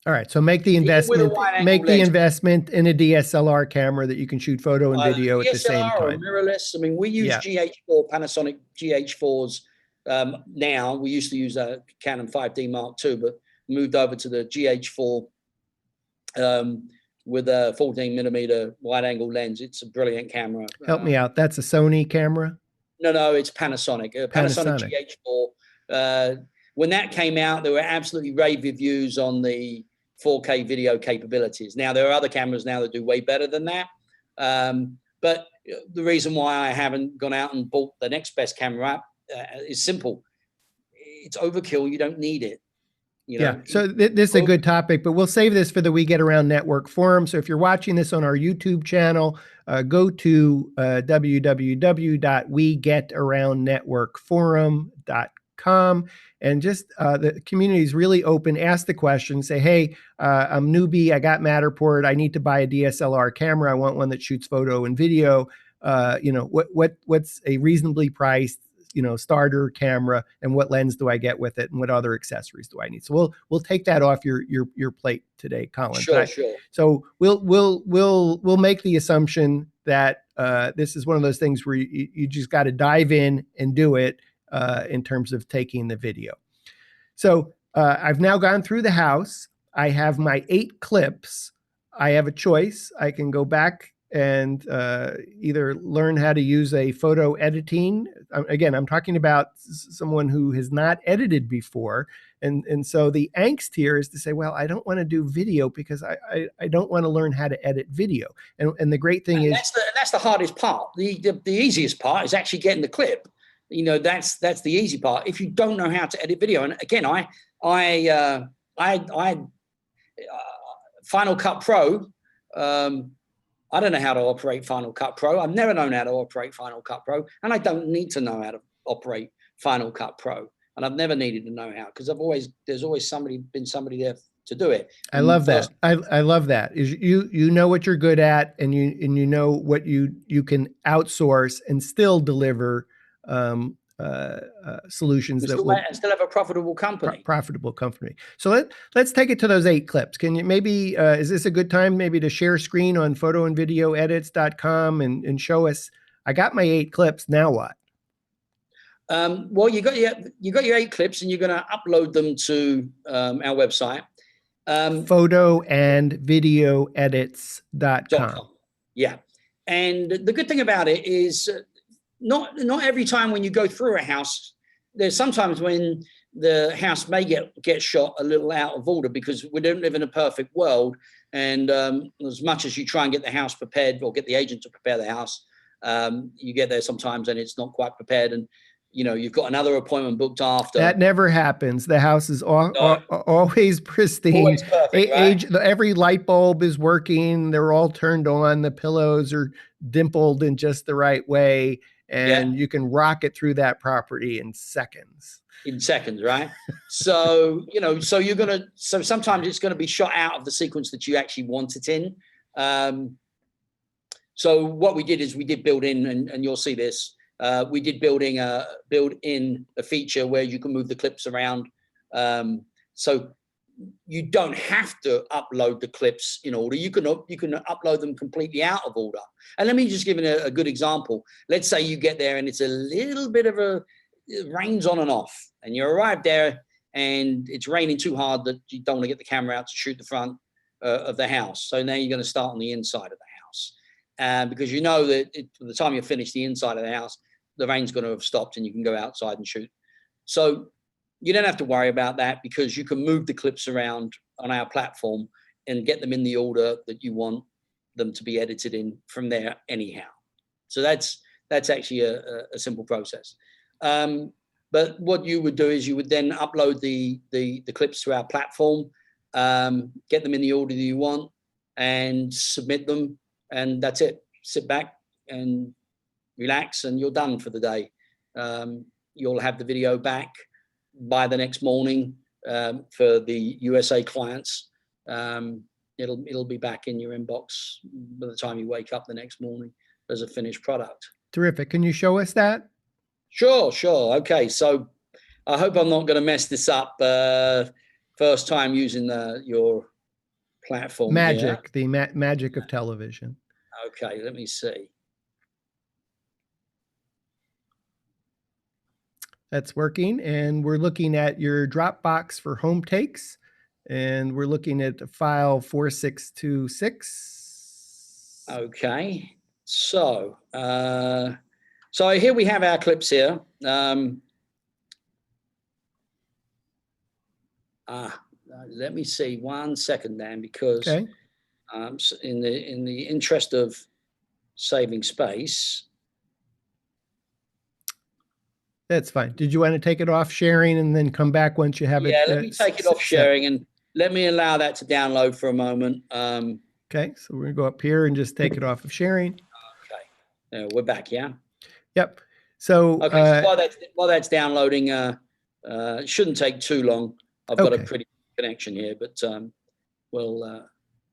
All right. So make the investment in a DSLR camera that you can shoot photo and video at the same time. Or mirrorless. I mean, we use GH4, Panasonic GH4s now. We used to use a Canon 5D Mark II, but moved over to the GH4 with a 14mm wide angle lens. It's a brilliant camera. Help me out. That's a Sony camera? No, it's Panasonic. Panasonic Panasonic. GH4. When that came out, there were absolutely rave reviews on the 4K video capabilities. Now, there are other cameras now that do way better than that. But the reason why I haven't gone out and bought the next best camera up is simple. It's overkill. You don't need it. You know? Yeah, so this is a good topic, but we'll save this for the We Get Around Network Forum. So if you're watching this on our YouTube channel, go to www.wegetaroundnetworkforum.com, and just the community is really open. Ask the question. Say, hey, I'm newbie. I got Matterport. I need to buy a DSLR camera. I want one that shoots photo and video. You know, what's a reasonably priced, you know, starter camera, and what lens do I get with it, and what other accessories do I need? So we'll take that off your plate today, Colin. Sure. So we'll make the assumption that this is one of those things where you just got to dive in and do it in terms of taking the video. So I've now gone through the house. I have my 8 clips. I have a choice. I can go back and either learn how to use a photo editing. Again, I'm talking about someone who has not edited before. And so the angst here is to say, well, I don't want to do video because I don't want to learn how to edit video. And the great thing is that's the hardest part. The easiest part is actually getting the clip. You know, that's the easy part. If you don't know how to edit video, and again, Final Cut Pro. I don't know how to operate Final Cut Pro. I've never known how to operate Final Cut Pro, and I don't need to know how to operate Final Cut Pro, and I've never needed to know how, because there's always been somebody there to do it. I love that. I love that. Is you know what you're good at, and you know what you can outsource and still deliver solutions that will still have a profitable company. Profitable company. So let's take it to those 8 clips. Can you maybe is this a good time maybe to share screen on photoandvideoedits.com and show us? I got my 8 clips. Now what? Well, you got your 8 clips, and you're going to upload them to our website. Photoandvideoedits.com. Yeah, and the good thing about it is, not every time when you go through a house, there's sometimes when the house may get shot a little out of order, because we don't live in a perfect world. And as much as you try and get the house prepared, or get the agent to prepare the house, you get there sometimes and it's not quite prepared. And, you know, you've got another appointment booked after. That never happens. The house is always pristine. Always perfect, right? Every light bulb is working. They're all turned on. The pillows are dimpled in just the right way. And you can rocket through that property in seconds. Right? So, you know, so sometimes it's going to be shot out of the sequence that you actually want it in. So what we did is we did build in, and you'll see this, we did build in a feature where you can move the clips around. So you don't have to upload the clips in order. You can upload them completely out of order. And let me just give you a good example. Let's say you get there and it's a little bit of it rains on and off, and you arrive there and it's raining too hard that you don't want to get the camera out to shoot the front of the house. So now you're going to start on the inside of the house, because you know that by the time you finish the inside of the house, the rain's going to have stopped and you can go outside and shoot. So you don't have to worry about that, because you can move the clips around on our platform and get them in the order that you want them to be edited in from there anyhow. So that's actually a simple process. But what you would do is you would then upload the clips to our platform, get them in the order that you want, and submit them, and that's it. Sit back and relax, and you're done for the day. You'll have the video back by the next morning. For the USA clients, it'll be back in your inbox by the time you wake up the next morning as a finished product. Terrific. Can you show us that? Sure. Okay, so I hope I'm not going to mess this up. First time using your platform. Magic, the magic of television. Okay, let me see. That's working, and we're looking at your Dropbox for home takes. And we're looking at file 4626. Okay. So, so here we have our clips here. Let me see 1 second, Dan, because Okay. in the interest of saving space. That's fine. Did you want to take it off sharing and then come back once you have it? Yeah, let me take it off sharing and let me allow that to download for a moment. Okay, so we're gonna go up here and just take it off of sharing. Okay, we're back, yeah? Yep. So, okay, so while that's downloading, it shouldn't take too long. I've got a pretty connection here, but well,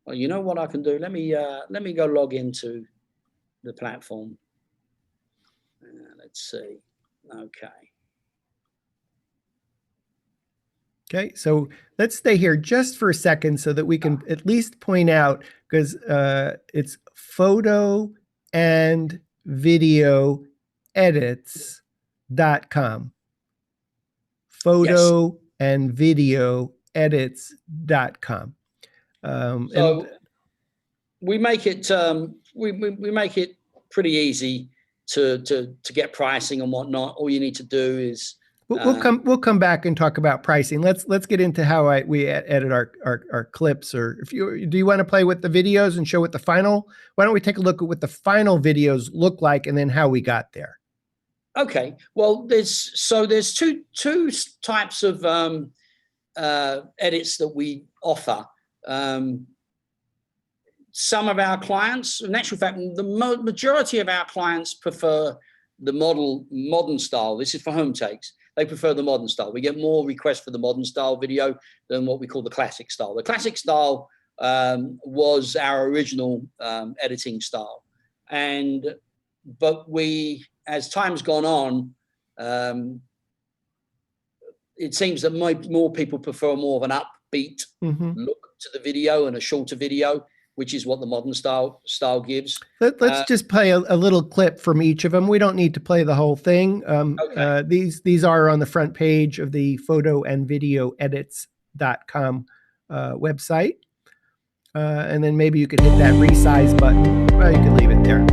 you know what I can do? Let me go log into the platform. Let's see. Okay. Okay, so let's stay here just for a second so that we can at least point out, because it's photo and video edits.com. Photo and video edits.com. So we make it we make it pretty easy to get pricing and whatnot. All you need to do is we'll come back and talk about pricing. Let's get into how we edit our clips. Or do you want to play with the videos and show what the final? Why don't we take a look at what the final videos look like and then how we got there? Okay. Well, there's two types of edits that we offer. Some of our clients, in actual fact, the majority of our clients prefer the modern style. This is for home takes. They prefer the modern style. We get more requests for the modern style video than what we call the classic style. The classic style was our original editing style. But as time's gone on, it seems that more people prefer more of an upbeat look to the video and a shorter video, which is what the modern style gives. Let's just play a little clip from each of them. We don't need to play the whole thing. These are on the front page of the photo and video edits.com website. And then maybe you could hit that resize button. Well, you can leave it there.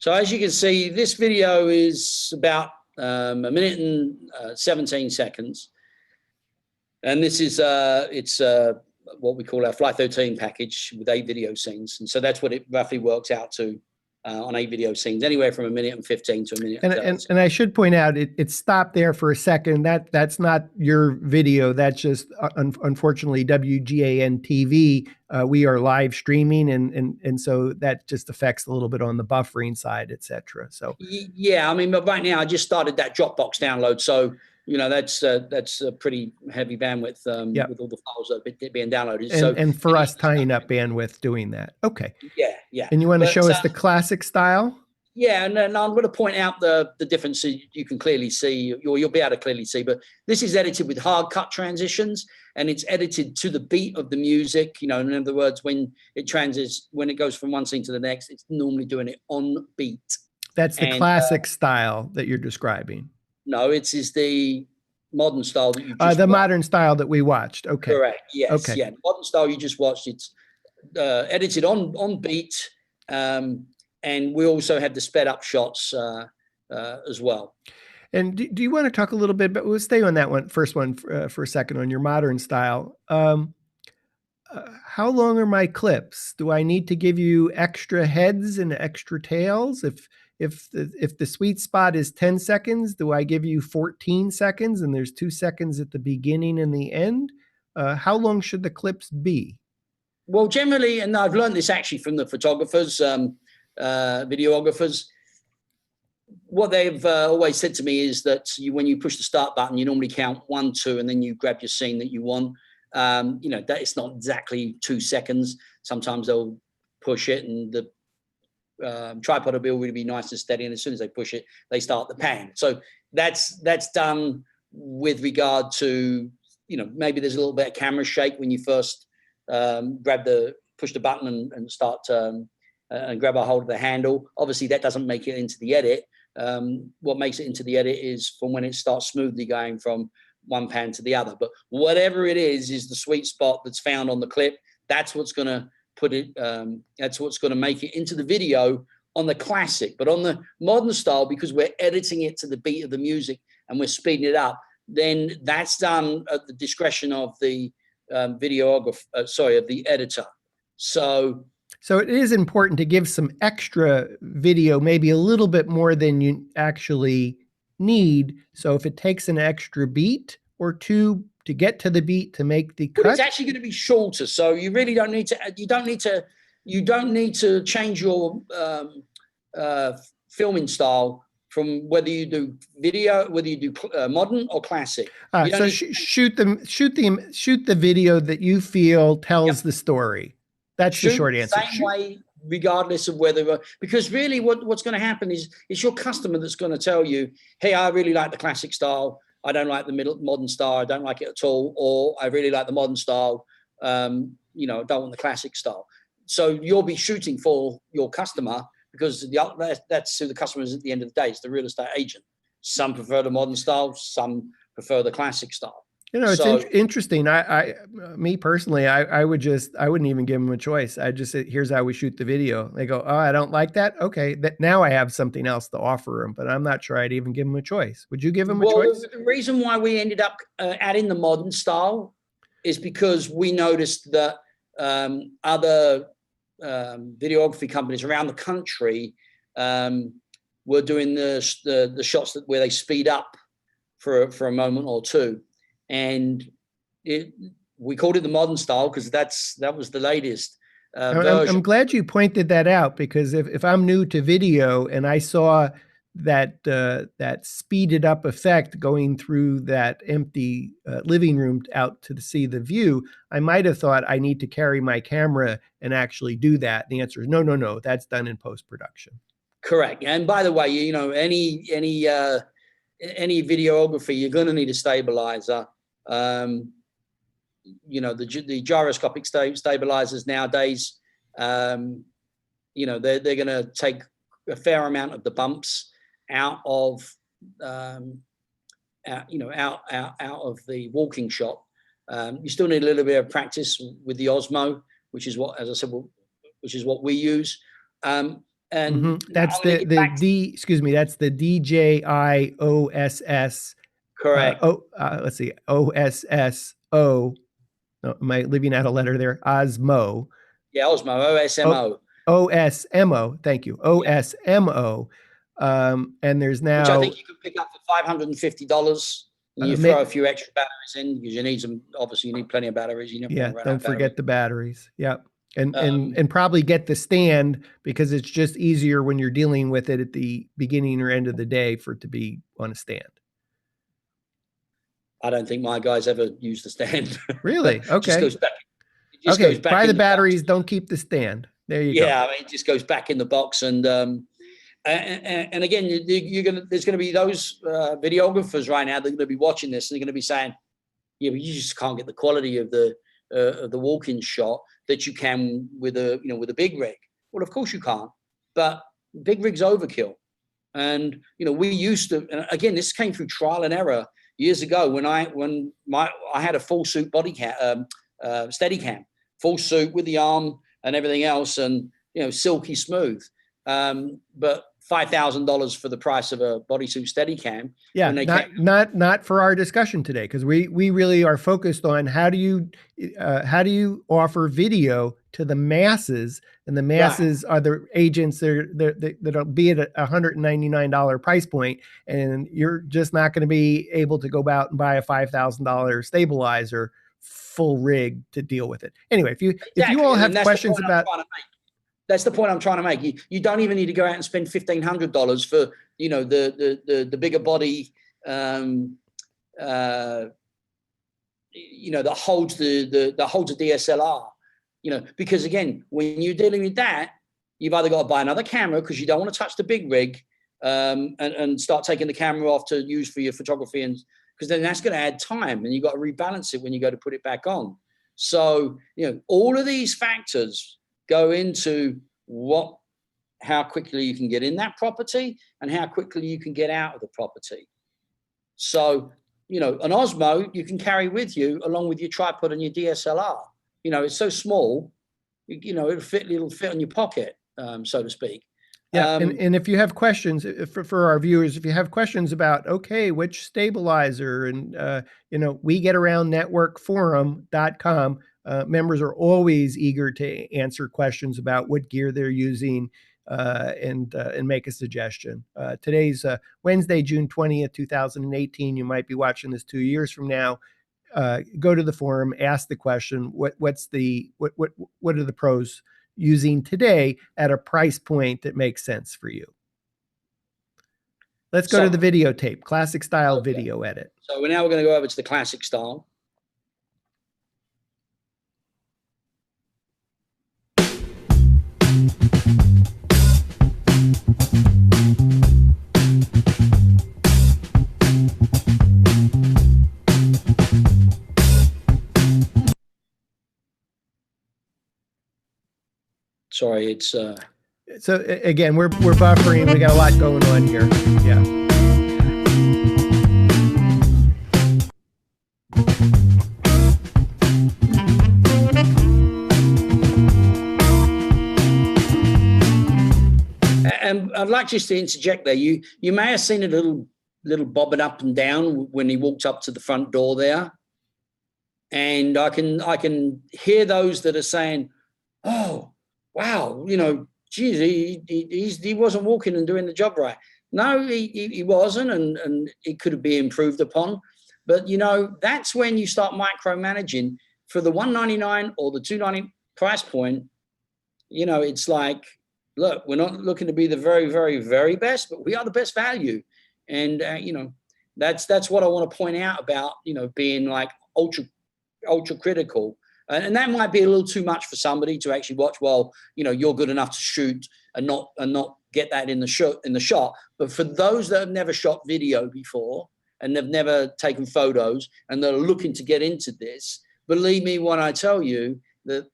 So as you can see, this video is about a minute and 17 seconds. And this is it's what we call our Flight 13 package with 8 video scenes. And so that's what it roughly works out to on 8 video scenes, anywhere from 1:15 to 1:30. And I should point out, it stopped there for a second. That's not your video. That's just unfortunately WGAN-TV. We are live streaming, and so that just affects a little bit on the buffering side, etc. So yeah, I mean, but right now I just started that Dropbox download, so you know that's a pretty heavy bandwidth with all the files that are being downloaded. And for us tying up bandwidth doing that. Okay. Yeah. And you want to show us the classic style? Yeah, and I'm going to point out the difference you can clearly see, or you'll be able to clearly see, but this is edited with hard cut transitions, and it's edited to the beat of the music. You know, in other words, when it goes from one scene to the next, it's normally doing it on beat. That's the classic style that you're describing. No, it is the modern style that you just the modern style that we watched. Okay. Correct. Yes. Okay. Yeah. The modern style you just watched, it's edited on beat. And we also have the sped up shots as well. And do you want to talk a little bit, but we'll stay on that first one for a second on your modern style. How long are my clips? Do I need to give you extra heads and extra tails? If the sweet spot is 10 seconds, do I give you 14 seconds and there's 2 seconds at the beginning and the end? How long should the clips be? Well, generally, and I've learned this actually from the photographers, videographers, what they've always said to me is that when you push the start button, you normally count 1, 2, and then you grab your scene that you want. That it's not exactly 2 seconds. Sometimes they'll push it, and the tripod will be really nice and steady. And as soon as they push it, they start the pan. So that's done with regard to, maybe there's a little bit of camera shake when you first push the button and start and grab a hold of the handle. Obviously, that doesn't make it into the edit. What makes it into the edit is from when it starts smoothly going from one pan to the other. But whatever it is the sweet spot that's found on the clip. That's what's going to put it. That's what's going to make it into the video on the classic. But on the modern style, because we're editing it to the beat of the music and we're speeding it up, then that's done at the discretion of the videographer. Of the editor. So it is important to give some extra video, maybe a little bit more than you actually need. So if it takes an extra beat or two to get to the beat to make the cut, it's actually going to be shorter. So you really don't need to. You don't need to change your filming style from whether you do video, whether you do modern or classic. So shoot the video that you feel tells the story. That's the short answer. Same way, regardless of whether, because really what's going to happen is it's your customer that's going to tell you, hey, I really like the classic style. I don't like the modern style. I don't like it at all. Or I really like the modern style. I don't want the classic style. So you'll be shooting for your customer, because that's who the customer is at the end of the day. It's the real estate agent. Some prefer the modern style. Some prefer the classic style. It's interesting. Me personally, I wouldn't even give them a choice. I just say, here's how we shoot the video. They go, oh, I don't like that. Okay, now I have something else to offer them, but I'm not sure I'd even give them a choice. Would you give them a choice? The reason why we ended up adding the modern style is because we noticed that other videography companies around the country were doing the shots where they speed up for a moment or two. And we called it the modern style because that was the latest version. I'm glad you pointed that out, because if I'm new to video and I saw that speeded up effect going through that empty living room out to see the view, I might have thought I need to carry my camera and actually do that. The answer is no. That's done in post-production. Correct. And by the way, any videography, you're going to need a stabilizer. The gyroscopic stabilizers nowadays, they're going to take a fair amount of the bumps out of the walking shot. You still need a little bit of practice with the Osmo, which is what, as I said, which is what we use. And that's that's the DJI OSS. Correct. Let's see, OSSO. No, am I leaving out a letter there? Osmo. Yeah, Osmo, OSMO. OSMO. Thank you. OSMO. And there's now, which I think you can pick up for $550. You throw a few extra batteries in, because you need some. Obviously, you need plenty of batteries. You never don't forget the batteries. Yeah. And probably get the stand, because it's just easier when you're dealing with it at the beginning or end of the day for it to be on a stand. I don't think my guys ever use the stand. Really? Okay. It just goes back. Goes back. Buy the batteries. Don't keep the stand. There you go. Yeah, it just goes back in the box. And again, there's going to be those videographers right now that are going to be watching this, and they're going to be saying, "Yeah, but you just can't get the quality of the walk-in shot that you can with a big rig." Well, of course you can't, but big rig's overkill. And we used to. And again, this came through trial and error years ago when I had a full suit body cam, steady cam, full suit with the arm and everything else, and silky smooth. But $5,000 for the price of a bodysuit steady cam. Yeah, not for our discussion today, because we really are focused on how do you offer video to the masses, and the masses are the agents that'll be at a $199 price point, and you're just not going to be able to go out and buy a $5,000 stabilizer full rig to deal with it. Anyway, if you all have questions about. That's the point I'm trying to make. You don't even need to go out and spend $1,500 for the bigger body, that holds holds a DSLR, because again, when you're dealing with that, you've either got to buy another camera because you don't want to touch the big rig, and start taking the camera off to use for your photography, and because then that's going to add time, and you've got to rebalance it when you go to put it back on. So all of these factors go into how quickly you can get in that property and how quickly you can get out of the property. So an Osmo you can carry with you along with your tripod and your DSLR. It's so small, it'll fit on your pocket, so to speak. Yeah, and if you have questions for our viewers, if you have questions about, okay, which stabilizer, and WGAN.networkforum.com, members are always eager to answer questions about what gear they're using, and make a suggestion. Today's Wednesday, June 20th, 2018. You might be watching this 2 years from now. Go to the forum, ask the question, what are the pros using today at a price point that makes sense for you? Let's go to the videotape, classic style video edit. So we're going to go over to the classic style. Sorry, it's so again, we're buffering. We got a lot going on here. Yeah. And I'd like just to interject there. You may have seen a little bobbing up and down when he walked up to the front door there, and I can hear those that are saying, "Oh, wow, geez, he wasn't walking and doing the job right." No, he wasn't, and it could be improved upon. But that's when you start micromanaging for the $199 or the $290 price point. It's like, look, we're not looking to be the very, very, very best, but we are the best value, and that's what I want to point out about being like ultra critical. And that might be a little too much for somebody to actually watch. Well, you're good enough to shoot and not get that in the shot. But for those that have never shot video before and they've never taken photos and they're looking to get into this, believe me when I tell you that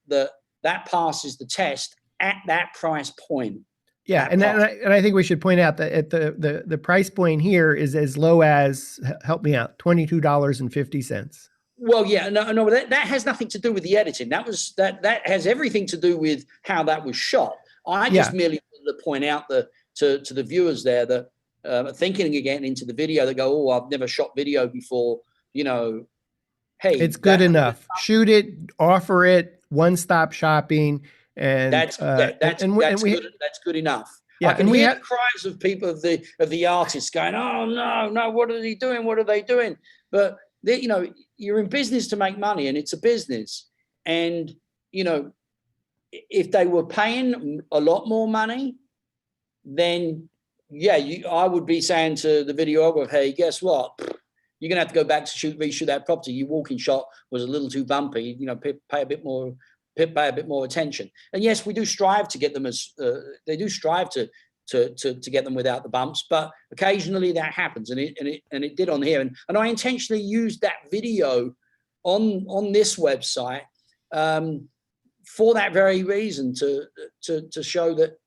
passes the test at that price point. Yeah, and I think we should point out that at the price point here is as low as, help me out, $22.50. Well, yeah, no, that has nothing to do with the editing. That has everything to do with how that was shot. I just merely wanted to point out to the viewers there that thinking again into the video, that go, "Oh, I've never shot video before." Hey, it's good enough. Shoot it, offer it, one-stop shopping, and that's good enough. Yeah, I can hear the cries of people of the artists going, "Oh no, what are they doing? What are they doing?" But you're in business to make money, and it's a business. And if they were paying a lot more money, then I would be saying to the videographer, "Hey, guess what? You're gonna have to go back to reshoot that property. Your walking shot was a little too bumpy. Pay a bit more attention." And yes, we do strive to get them they do strive to get them without the bumps, but occasionally that happens, and it did on here. And I intentionally used that video on this website for that very reason, to show that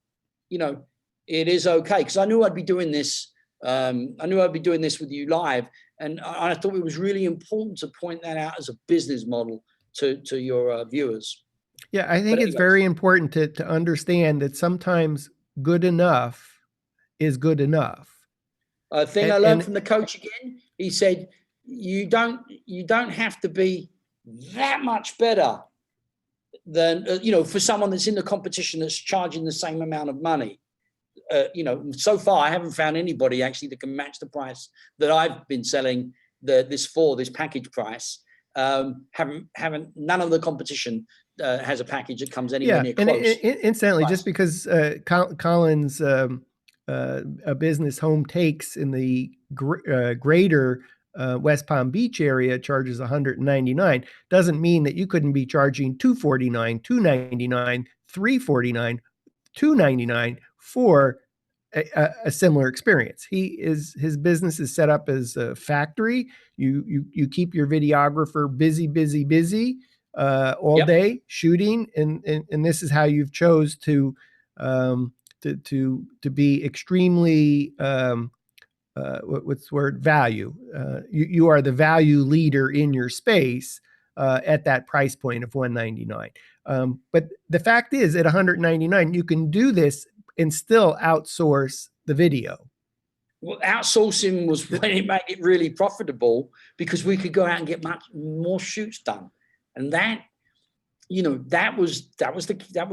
it is okay, because I knew I'd be doing this. I knew I'd be doing this with you live, and I thought it was really important to point that out as a business model to your viewers. Yeah, I think it's very important to understand that sometimes good enough is good enough. A thing I learned from the coach again, he said, you don't have to be that much better than, for someone that's in the competition that's charging the same amount of money. So far, I haven't found anybody actually that can match the price that I've been selling this package price. None of the competition has a package that comes anywhere near close. And incidentally, just because Colin's a business home takes in the greater West Palm Beach area charges $199 doesn't mean that you couldn't be charging $249, $299, $349, $299 for a similar experience. His business is set up as a factory. You keep your videographer busy all day shooting, and this is how you've chose to be extremely what's the word, value. You are the value leader in your space at that price point of $199. But the fact is, at $199, you can do this and still outsource the video. Well, outsourcing was when it made it really profitable, because we could go out and get much more shoots done, and that, you know, that was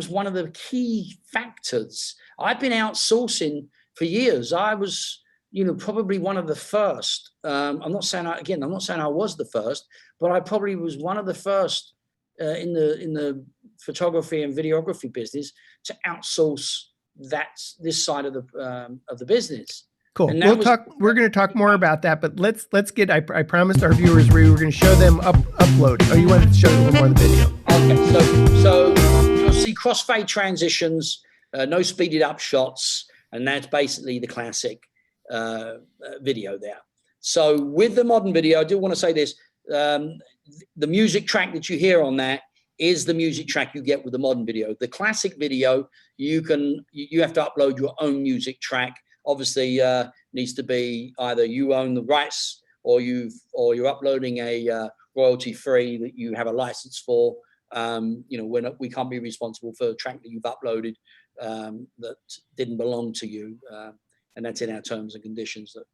one of the key factors. I've been outsourcing for years. I was, you know, probably one of the first. I'm not saying I was the first, but I probably was one of the first in the photography and videography business to outsource this side of the business. Cool. We're going to talk more about that, but let's get. I promised our viewers we were going to show them upload. Oh, you wanted to show them a little more of the video? Okay. So you'll see crossfade transitions, no speeded up shots, and that's basically the classic video there. So with the modern video, I do want to say this: the music track that you hear on that is the music track you get with the modern video. The classic video, you have to upload your own music track. Obviously, needs to be either you own the rights or you're uploading a royalty free that you have a license for. You know, we can't be responsible for a track that you've uploaded that didn't belong to you, and that's in our terms and conditions that,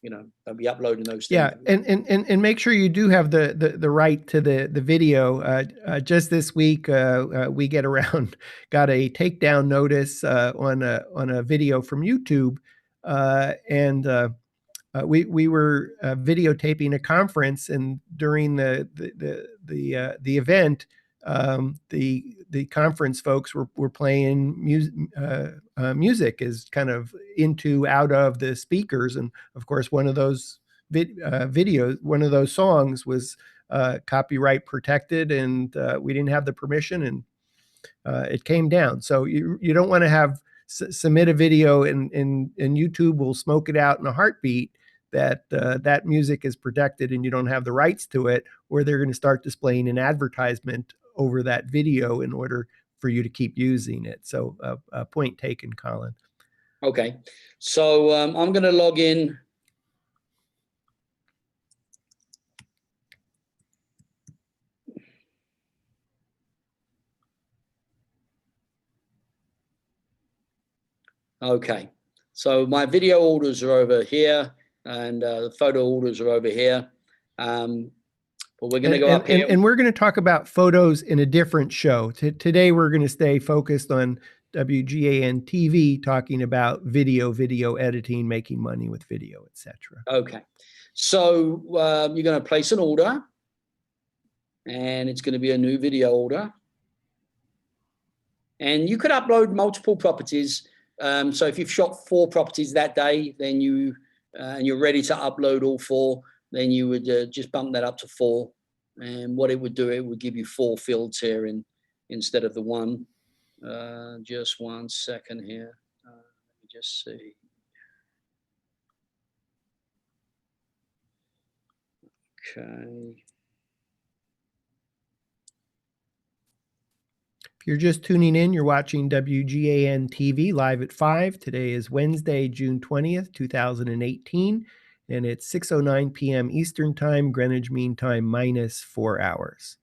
you know, don't be uploading those things. Yeah, and make sure you do have the right to the video. Just this week, we got a takedown notice on a video from YouTube, and we were videotaping a conference, and during the event, the conference folks were playing music as kind of out of the speakers, and of course one of those videos, one of those songs was copyright protected, and we didn't have the permission, and it came down. So you don't want to submit a video and YouTube will smoke it out in a heartbeat that that music is protected and you don't have the rights to it, or they're going to start displaying an advertisement over that video in order for you to keep using it. So point taken, Colin. Okay, so I'm going to log in. Okay, so my video orders are over here, and the photo orders are over here. But we're going to go up here. And we're going to talk about photos in a different show. Today, we're going to stay focused on WGAN-TV, talking about video editing, making money with video, etc. Okay, so you're going to place an order, and it's going to be a new video order. And you could upload multiple properties. So if you've shot 4 properties that day, then and you're ready to upload all 4, then you would just bump that up to 4. And what it would do, it would give you 4 fields here instead of the 1. Just 1 second here. Let me just see. Okay. If you're just tuning in, you're watching WGAN-TV live at 5. Today is Wednesday, June 20th, 2018, and it's 6:09 p.m. Eastern Time, Greenwich Mean Time -4 hours.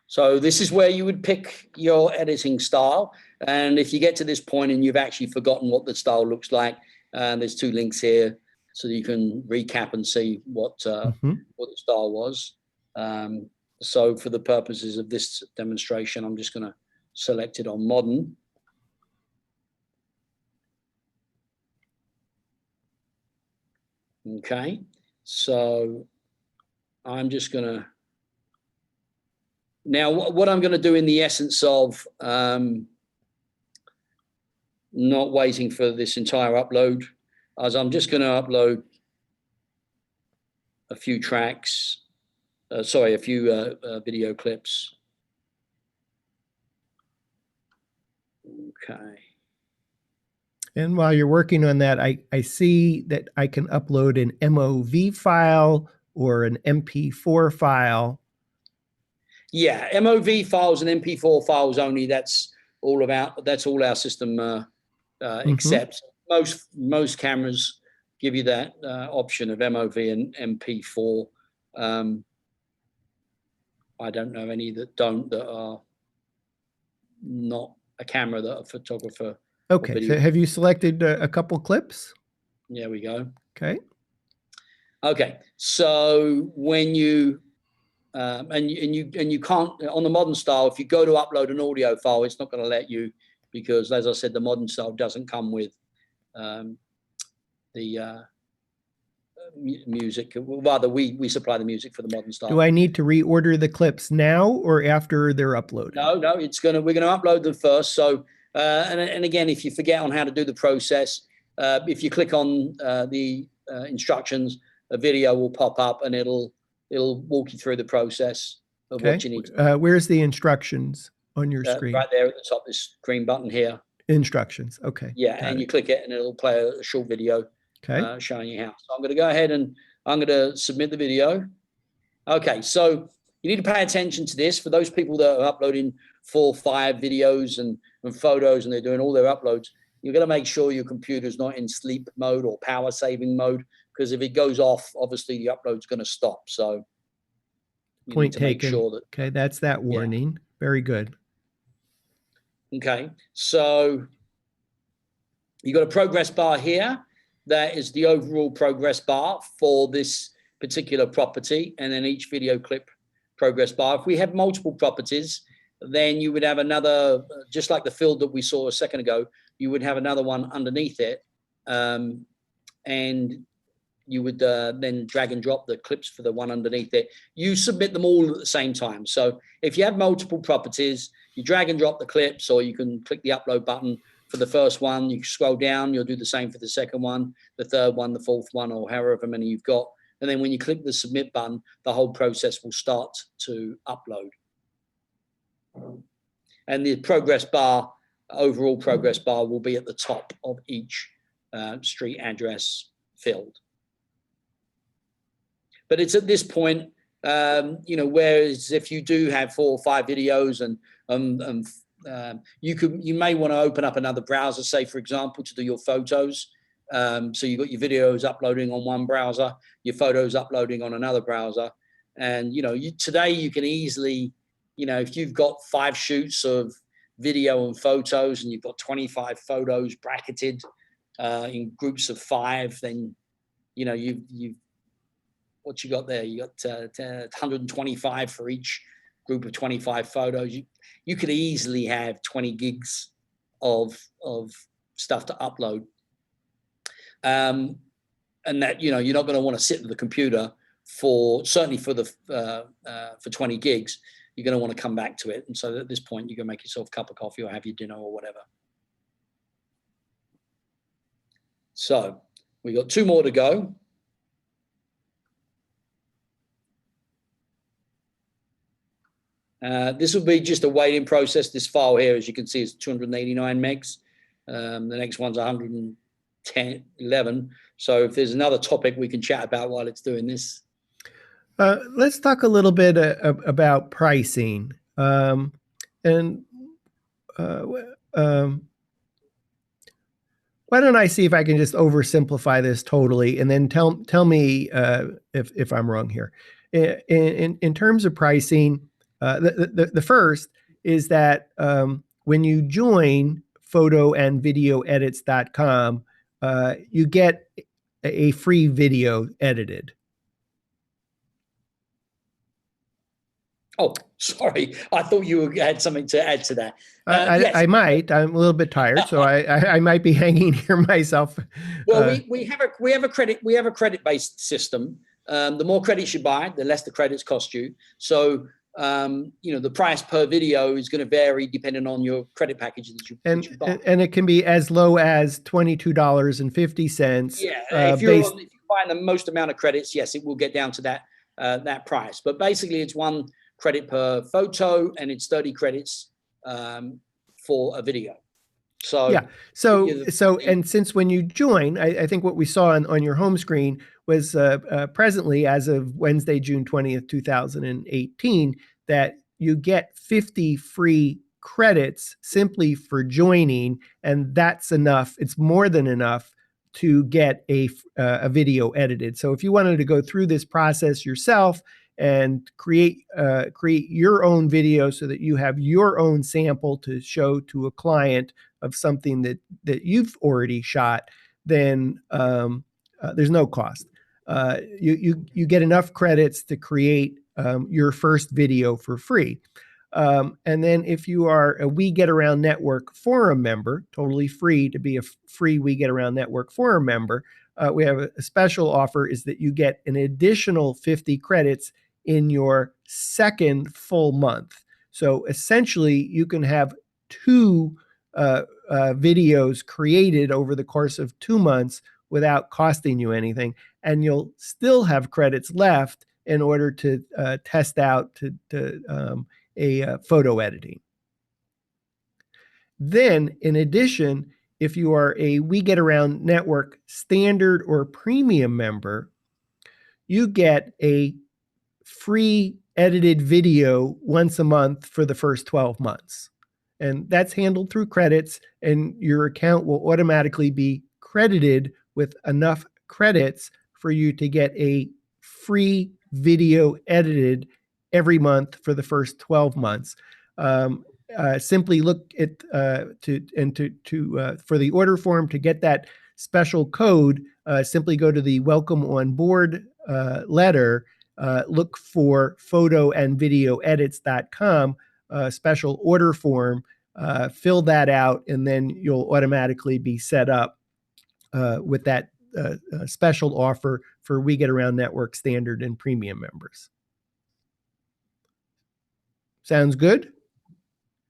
So this is where you would pick your editing style. And if you get to this point and you've actually forgotten what the style looks like, there's 2 links here so that you can recap and see what the style was. So for the purposes of this demonstration, I'm just going to select it on modern. Okay, so I'm just going to Now, what I'm going to do in the essence of not waiting for this entire upload, as I'm just going to upload a few tracks, a few video clips. Okay. And while you're working on that, I see that I can upload an MOV file or an MP4 file. Yeah, MOV files and MP4 files only. That's all our system accepts. Most cameras give you that option of MOV and MP4. I don't know any that don't, that are not a camera that a photographer. Okay, so have you selected a couple clips? There we go. Okay. Okay, so when you and you can't, on the modern style, if you go to upload an audio file, it's not going to let you, because as I said, the modern style doesn't come with the music. Rather, we supply the music for the modern style. Do I need to reorder the clips now or after they're uploaded? No, we're gonna upload them first. So and again, if you forget on how to do the process, if you click on the instructions, a video will pop up and it'll walk you through the process of what you need. Where's the instructions on your screen? Right there at the top, this green button here. Instructions. Okay. Yeah, and you click it and it'll play a short video showing you how. So I'm going to go ahead and I'm going to submit the video. Okay, so you need to pay attention to this. For those people that are uploading 4 or 5 videos and photos and they're doing all their uploads, you're going to make sure your computer's not in sleep mode or power saving mode, because if it goes off, obviously the upload's going to stop. So you Point need to make taken. sure that. Okay, that's that warning. Yeah. Very good. Okay, so you got a progress bar here. That is the overall progress bar for this particular property, and then each video clip progress bar. If we have multiple properties, then you would have another, just like the field that we saw a second ago, you would have another one underneath it, and you would then drag and drop the clips for the one underneath it. You submit them all at the same time. So if you have multiple properties, you drag and drop the clips, or you can click the upload button for the first one. You scroll down, you'll do the same for the second one, the third one, the fourth one, or however many you've got. And then when you click the submit button, the whole process will start to upload. And the progress bar, overall progress bar, will be at the top of each street address field. But it's at this point, whereas if you do have 4 or 5 videos and you may want to open up another browser, say for example, to do your photos. So you've got your videos uploading on one browser, your photos uploading on another browser. And, today you can easily, if you've got 5 shoots of video and photos and you've got 25 photos bracketed in groups of 5, then, you've what you got there? You got 125 for each group of 25 photos. You could easily have 20 gigs of stuff to upload. And that, you're not going to want to sit at the computer certainly for 20 gigs. You're going to want to come back to it. And so at this point, you can make yourself a cup of coffee or have your dinner or whatever. So we got 2 more to go. This will be just a waiting process. This file here, as you can see, is 289 megs. The next one's 111. So if there's another topic we can chat about while it's doing this. Let's talk a little bit about pricing. Why don't I see if I can just oversimplify this totally, and then tell me if I'm wrong here. In terms of pricing, the first is that when you join photoandvideoedits.com, you get a free video edited. Oh, sorry. I thought you had something to add to that. Yes. I might. I'm a little bit tired, so I might be hanging here myself. Well, we have a credit-based system. The more credits you buy, the less the credits cost you. So the price per video is going to vary depending on your credit package that you buy. And it can be as low as $22.50. Yeah, if you find the most amount of credits, yes, it will get down to that price. But basically, it's 1 credit per photo, and it's 30 credits for a video. So yeah, and since when you join, I think what we saw on your home screen was presently, as of Wednesday, June 20th, 2018, that you get 50 free credits simply for joining, and that's enough. It's more than enough to get a video edited. So if you wanted to go through this process yourself and create your own video so that you have your own sample to show to a client of something that you've already shot, then there's no cost. You get enough credits to create your first video for free. And then if you are a We Get Around Network Forum member, totally free to be a free We Get Around Network Forum member, we have a special offer is that you get an additional 50 credits in your second full month. So essentially you can have 2 videos created over the course of 2 months without costing you anything, and you'll still have credits left in order to test out a photo editing. Then, in addition, if you are a We Get Around Network standard or premium member, you get a free edited video once a month for the first 12 months. And that's handled through credits, and your account will automatically be credited with enough credits for you to get a free video edited every month for the first 12 months. Simply look at for the order form to get that special code. Simply go to the Welcome on Board letter. Look for photoandvideoedits.com special order form. Fill that out, and then you'll automatically be set up with that special offer for We Get Around Network standard and premium members. Sounds good?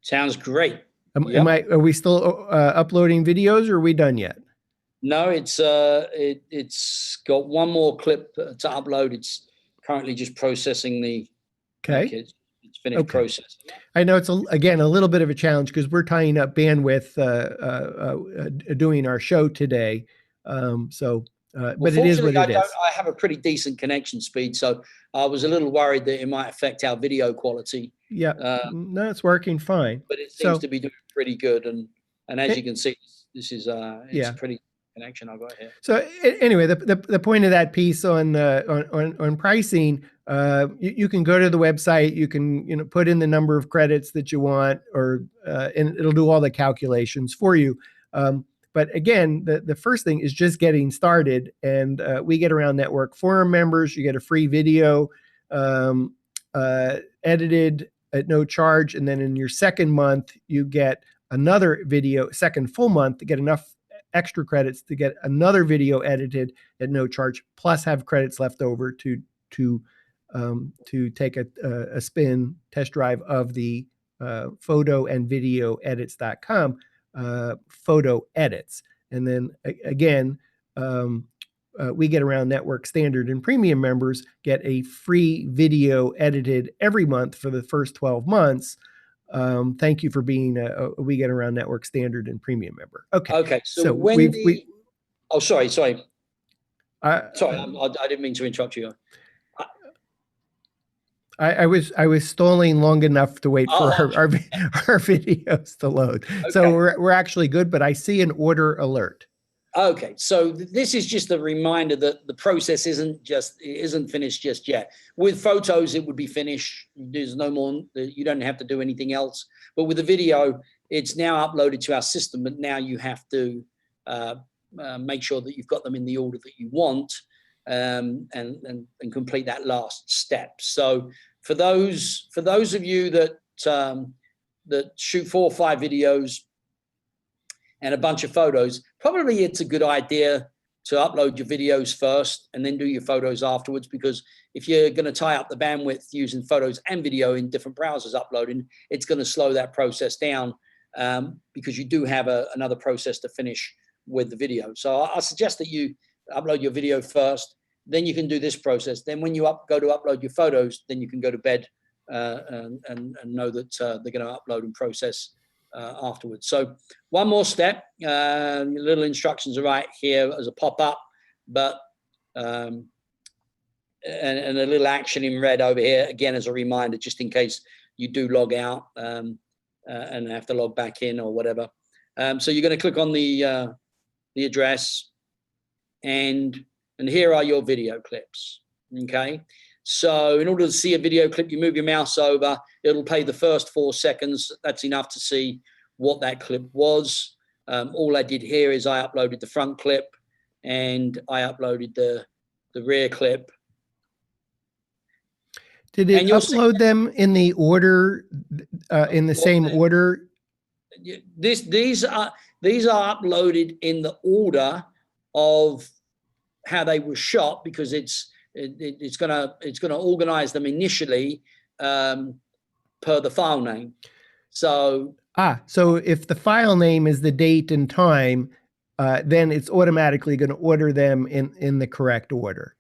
Sounds great. Are we still uploading videos, or are we done yet? No, it's got one more clip to upload. It's currently just processing the package. It's finished processing. I know it's again a little bit of a challenge because we're tying up bandwidth doing our show today. But it is what it is. I have a pretty decent connection speed, so I was a little worried that it might affect our video quality. Yeah, no, it's working fine. But it seems to be doing pretty good, and as you can see, this is it's a pretty connection I've got here. So anyway, the point of that piece on pricing, you can go to the website, you can put in the number of credits that you want, and it'll do all the calculations for you. But again, the first thing is just getting started, and We Get Around Network Forum members, you get a free video edited at no charge, and then in your second month, you get another video, second full month, to get enough extra credits to get another video edited at no charge, plus have credits left over to take a spin test drive of the photoandvideoedits.com photo edits. And then again, We Get Around Network standard and premium members get a free video edited every month for the first 12 months. Thank you for being a We Get Around Network standard and premium member. Okay. So when sorry, I didn't mean to interrupt you. I was stalling long enough to wait for our videos to load. Okay. So we're actually good, but I see an order alert. Okay, so this is just a reminder that the process isn't finished just yet. With photos, it would be finished. There's no more. You don't have to do anything else. But with the video, it's now uploaded to our system. But now you have to make sure that you've got them in the order that you want, and complete that last step. So for those of you that shoot 4 or 5 videos and a bunch of photos, probably it's a good idea to upload your videos first and then do your photos afterwards, because if you're going to tie up the bandwidth using photos and video in different browsers uploading, it's going to slow that process down, because you do have another process to finish with the video. So I suggest that you upload your video first, then you can do this process. Then when you go to upload your photos, then you can go to bed and know that they're going to upload and process afterwards. So one more step, little instructions are right here as a pop-up, but and a little action in red over here, again, as a reminder, just in case you do log out and have to log back in or whatever. So you're going to click on the address, and here are your video clips. Okay. So in order to see a video clip, you move your mouse over, it'll play the first 4 seconds. That's enough to see what that clip was. All I did here is I uploaded the front clip and I uploaded the rear clip. Did it upload them in the order, in the same order? These are uploaded in the order of how they were shot, because it's gonna organize them initially per the file name. So so if the file name is the date and time, then it's automatically going to order them in the correct order.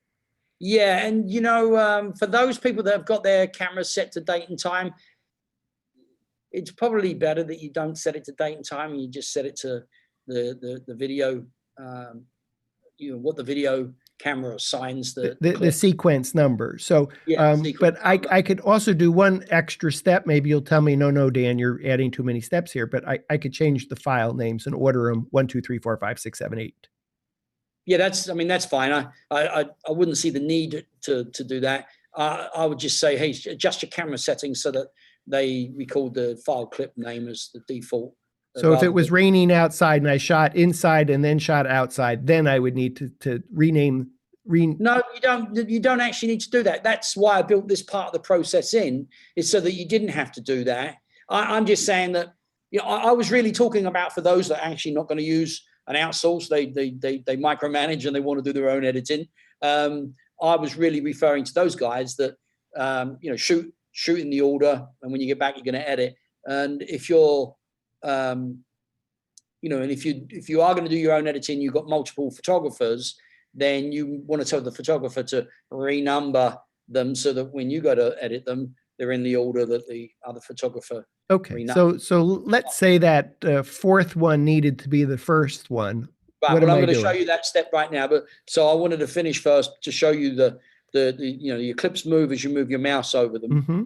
Yeah, and you know, for those people that have got their cameras set to date and time, it's probably better that you don't set it to date and time and you just set it to the video, you know, what the video camera assigns the sequence number. So, yeah, but I could also do one extra step. Maybe you'll tell me, no, Dan, you're adding too many steps here, but I could change the file names and order them 1, 2, 3, 4, 5, 6, 7, 8. Yeah, that's fine. I wouldn't see the need to do that. I would just say, hey, adjust your camera settings so that they record the file clip name as the default. So if it was raining outside and I shot inside and then shot outside, then I would need to rename. No, you don't actually need to do that. That's why I built this part of the process in, is so that you didn't have to do that. I'm just saying that, you know, I was really talking about for those that are actually not going to use an outsource, they micromanage and they want to do their own editing. I was really referring to those guys that, you know, shoot in the order, and when you get back, you're going to edit. And if you're, you know, and if you are going to do your own editing, you've got multiple photographers, then you want to tell the photographer to renumber them so that when you go to edit them, they're in the order that the other photographer. Okay. So let's say that fourth one needed to be the first one. Right. Well, I'm going to show you that step right now. But so I wanted to finish first to show you the you know, your clips move as you move your mouse over them. Mm-hmm.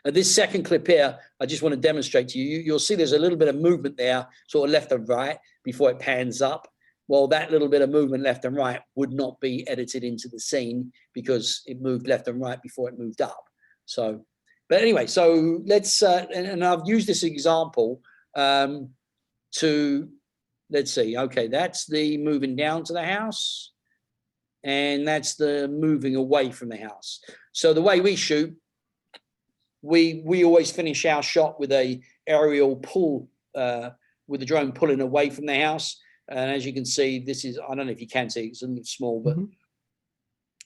And this second clip here, I just want to demonstrate to you. You'll see there's a little bit of movement there, sort of left and right before it pans up. Well, that little bit of movement left and right would not be edited into the scene because it moved left and right before it moved up. So, but anyway, so let's, and I've used this example to, let's see, okay, that's the moving down to the house, and that's the moving away from the house. So the way we shoot, we always finish our shot with a aerial pull, with the drone pulling away from the house. And as you can see, this is, I don't know if you can see, it's a little small, but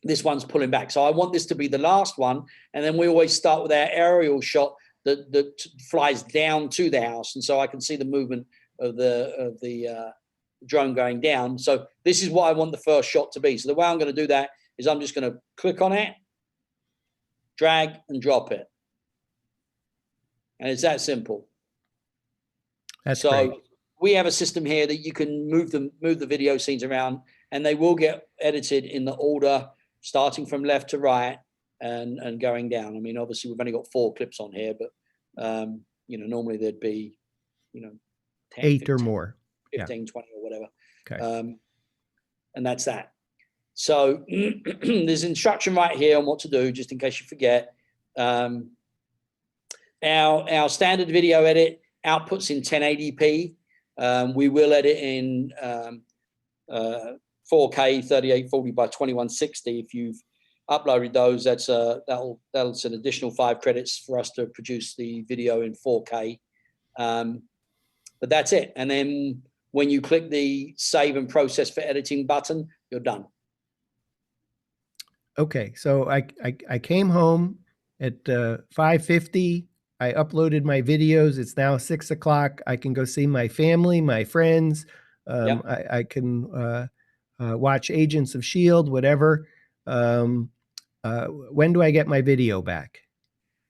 this one's pulling back. So I want this to be the last one. And then we always start with our aerial shot that flies down to the house. And so I can see the movement of the drone going down. So this is what I want the first shot to be. So the way I'm going to do that is I'm just going to click on it, drag and drop it. And it's that simple. That's great. We have a system here that you can move the video scenes around, and they will get edited in the order starting from left to right and going down. I mean, obviously we've only got 4 clips on here, but you know, normally there'd be, you know, 10, 8 15, or more, 15, 20 or whatever. Okay. And that's that. So there's instruction right here on what to do, just in case you forget. Our standard video edit outputs in 1080p. We will edit in 4K 3840 by 2160. If you've uploaded those, that's that'll an additional 5 credits for us to produce the video in 4K. But that's it. And then When you click the save and process for editing button, you're done. Okay, so I came home at 5:50. I uploaded my videos. It's now 6 o'clock. I can go see my family, my friends. Yep. I can watch Agents of S.H.I.E.L.D., whatever. When do I get my video back?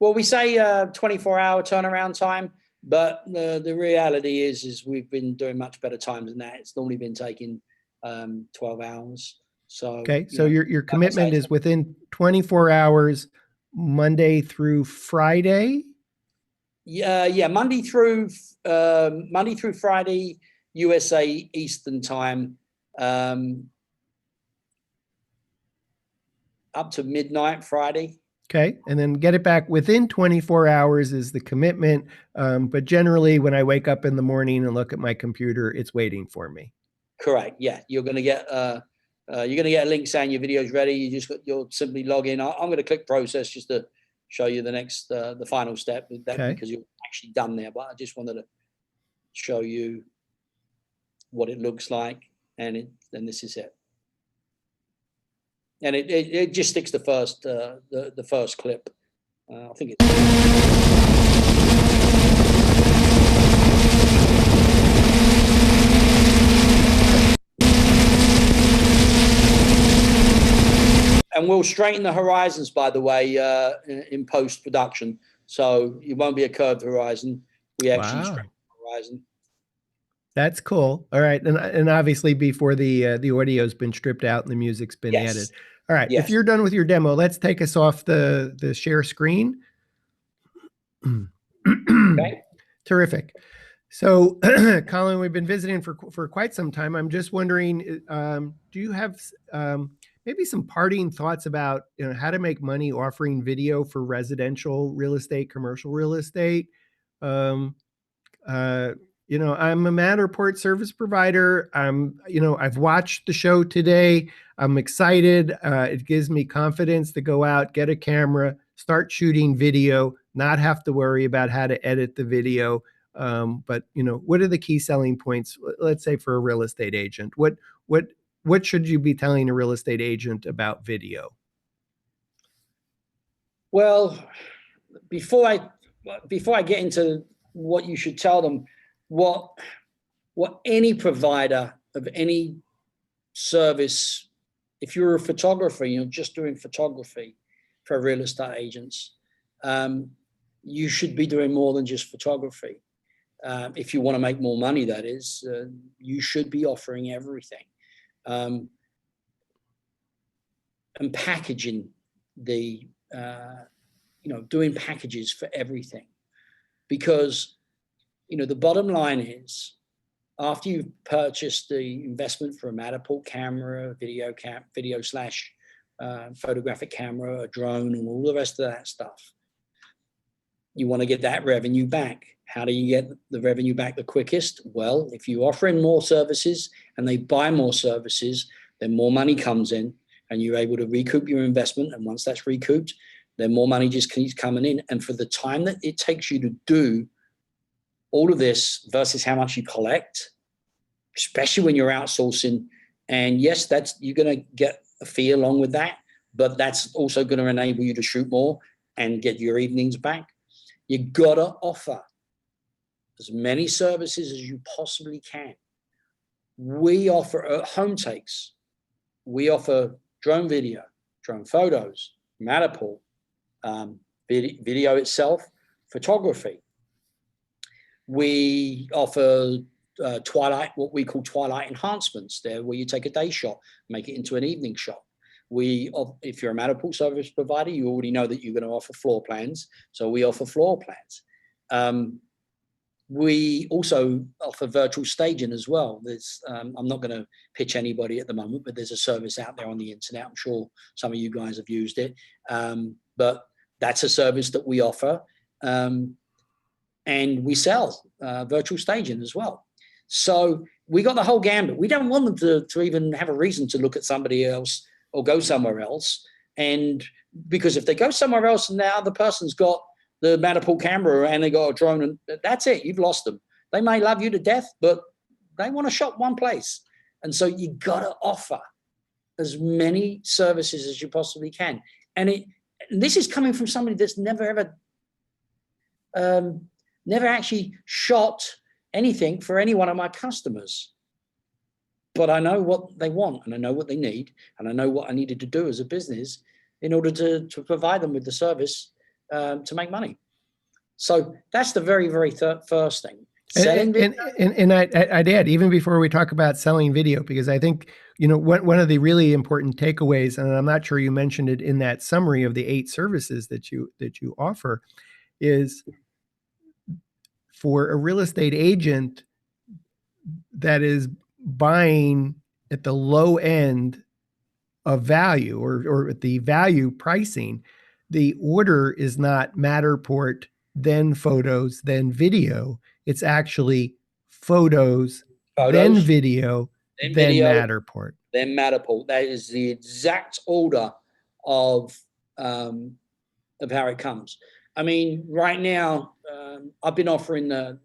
Well, we say 24-hour turnaround time, but the reality is we've been doing much better times than that. It's normally been taking 12 hours. So okay, so your commitment is within 24 hours, Monday through Friday. Yeah, Monday through Friday, USA Eastern time, up to midnight Friday. Okay, and then get it back within 24 hours is the commitment. But generally, when I wake up in the morning and look at my computer, it's waiting for me. Correct. Yeah, you're going to get a link saying your video's ready. You'll simply log in. I'm going to click process just to show you the next the final step with that, because you're actually done there. But I just wanted to show you what it looks like, and this is it. And it just sticks the first clip. I think it's. And we'll straighten the horizons, by the way, in post-production. So it won't be a curved horizon. We actually straighten the horizon. That's cool. All right. And obviously before the audio's been stripped out and the music's been added. All right. If you're done with your demo, let's take us off the share screen. Okay. Terrific. So, Colin, we've been visiting for quite some time. I'm just wondering, do you have maybe some parting thoughts about how to make money offering video for residential real estate, commercial real estate? I'm a Matterport service provider. I've watched the show today. I'm excited. It gives me confidence to go out, get a camera, start shooting video, not have to worry about how to edit the video. But what are the key selling points? Let's say for a real estate agent, what should you be telling a real estate agent about video? Well, before I get into what you should tell them, what any provider of any service, if you're a photographer, you're just doing photography for real estate agents, you should be doing more than just photography. If you want to make more money, that is, you should be offering everything. And packaging doing packages for everything, because the bottom line is, after you've purchased the investment for a Matterport camera, video/photographic camera, a drone, and all the rest of that stuff, you want to get that revenue back. How do you get the revenue back the quickest? Well, if you offer in more services and they buy more services, then more money comes in and you're able to recoup your investment. And once that's recouped, then more money just keeps coming in. And for the time that it takes you to do all of this versus how much you collect, especially when you're outsourcing, and yes, you're going to get a fee along with that, but that's also going to enable you to shoot more and get your evenings back. You got to offer as many services as you possibly can. We offer home takes. We offer drone video, drone photos, Matterport, video itself, photography. We offer what we call twilight enhancements, there where you take a day shot, make it into an evening shot. If you're a Matterport service provider, you already know that you're going to offer floor plans. So we offer floor plans. We also offer virtual staging as well. I'm not going to pitch anybody at the moment, but there's a service out there on the internet. I'm sure some of you guys have used it. But that's a service that we offer. And we sell virtual staging as well. So we got the whole gambit. We don't want them to even have a reason to look at somebody else or go somewhere else. And because if they go somewhere else and now the person's got the Matterport camera and they got a drone, and that's it, you've lost them. They may love you to death, but they want to shop one place. And so you got to offer as many services as you possibly can. And this is coming from somebody that's never actually shot anything for any one of my customers. But I know what they want, and I know what they need, and I know what I needed to do as a business in order to provide them with the service to make money. So that's the very, very first thing. And I'd add, even before we talk about selling video, because I think, one of the really important takeaways, and I'm not sure you mentioned it in that summary of the 8 services that you offer, is for a real estate agent that is buying at the low end of value or at the value pricing, the order is not Matterport, then photos, then video. It's actually photos, then video, then Matterport. Then Matterport. That is the exact order of how it comes. I mean, right now, I've been offering a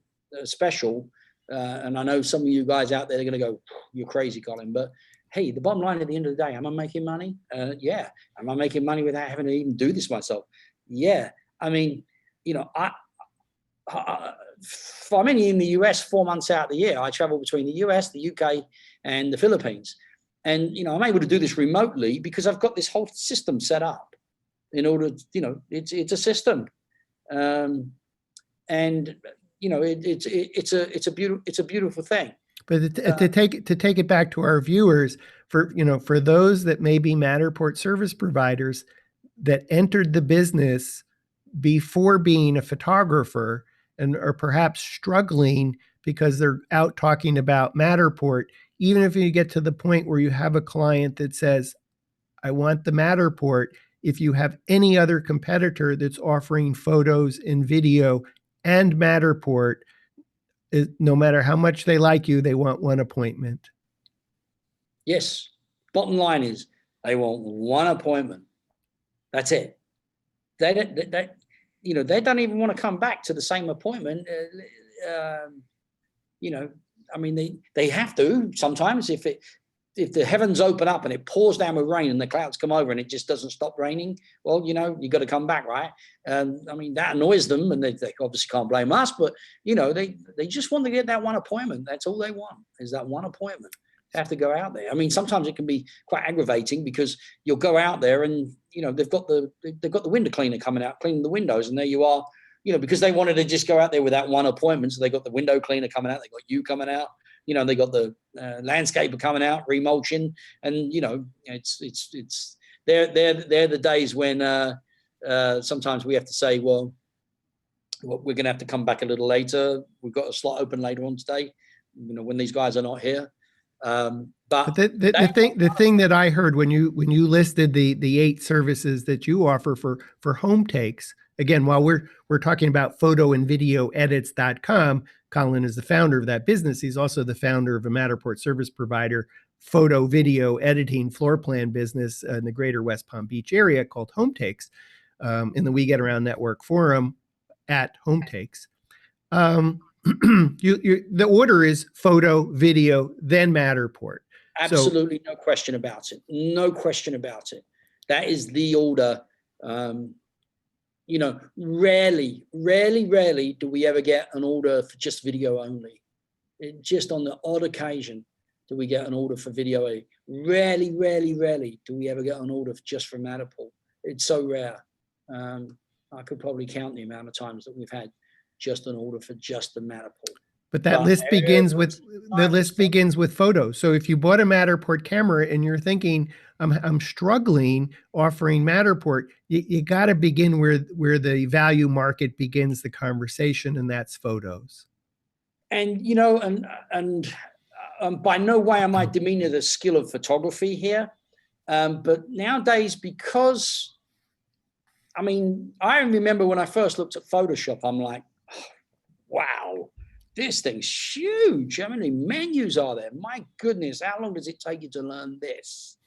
special, and I know some of you guys out there are going to go, "You're crazy, Colin." But hey, the bottom line at the end of the day, am I making money? Yeah. Am I making money without having to even do this myself? Yeah. I mean, I'm in the US 4 months out of the year. I travel between the US, the UK, and the Philippines. And, I'm able to do this remotely because I've got this whole system set up in order, it's a system. It's a beautiful thing. But to take it back to our viewers, for those that may be Matterport service providers that entered the business before being a photographer and are perhaps struggling because they're out talking about Matterport, even if you get to the point where you have a client that says, "I want the Matterport," if you have any other competitor that's offering photos and video and Matterport, no matter how much they like you, they want one appointment. Yes. Bottom line is they want one appointment. That's it. They don't even want to come back to the same appointment. I mean, they have to sometimes if the heavens open up and it pours down with rain and the clouds come over and it just doesn't stop raining, well, you got to come back, right? I mean, that annoys them, and they obviously can't blame us, but they just want to get that one appointment. That's all they want, is that one appointment. They have to go out there. I mean, sometimes it can be quite aggravating because you'll go out there and they've got the window cleaner coming out cleaning the windows, and there you are, because they wanted to just go out there with that one appointment. So they got the window cleaner coming out, they got you coming out. They got the landscaper coming out, remulching, and it's they're the days when sometimes we have to say, well, we're going to have to come back a little later. We've got a slot open later on today, when these guys are not here. But the thing that I heard when you listed the 8 services that you offer for home takes, again, while we're talking about photo and video edits.com, Colin is the founder of that business. He's also the founder of a Matterport service provider, photo, video editing, floor plan business in the greater West Palm Beach area called Home Takes, in the We Get Around Network forum at Home Takes. The order is photo, video, then Matterport. Absolutely, no question about it. No question about it. That is the order. Rarely do we ever get an order for just video only. Just on the odd occasion do we get an order for video only. Rarely do we ever get an order just for Matterport. It's so rare. I could probably count the amount of times that we've had just an order for just the Matterport. But that list begins with photos. So if you bought a Matterport camera and you're thinking, I'm struggling offering Matterport, you got to begin where the value market begins the conversation, and that's photos. And by no way am I demeaning the skill of photography here, but nowadays, because I remember when I first looked at Photoshop, I'm like, oh, wow. This thing's huge. How many menus are there? My goodness, how long does it take you to learn this?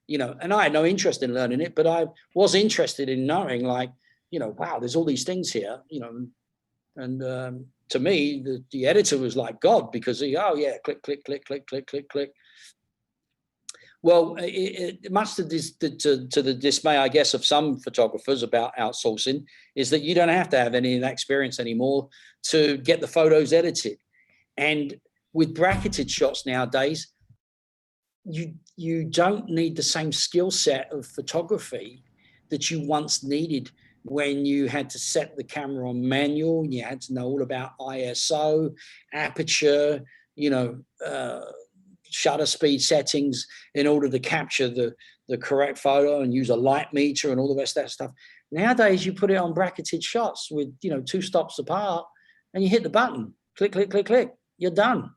And I had no interest in learning it, but I was interested in knowing, wow, there's all these things here, and to me, the editor was like God, because oh yeah, click, click, click, click, click, click, click. Well, much to the dismay, I guess, of some photographers about outsourcing, is that you don't have to have any of that experience anymore to get the photos edited. And with bracketed shots nowadays, you don't need the same skill set of photography that you once needed when you had to set the camera on manual, and you had to know all about ISO, aperture, shutter speed settings in order to capture the correct photo, and use a light meter and all the rest of that stuff. Nowadays, you put it on bracketed shots with 2 stops apart, and you hit the button, click, click, click, click, you're done.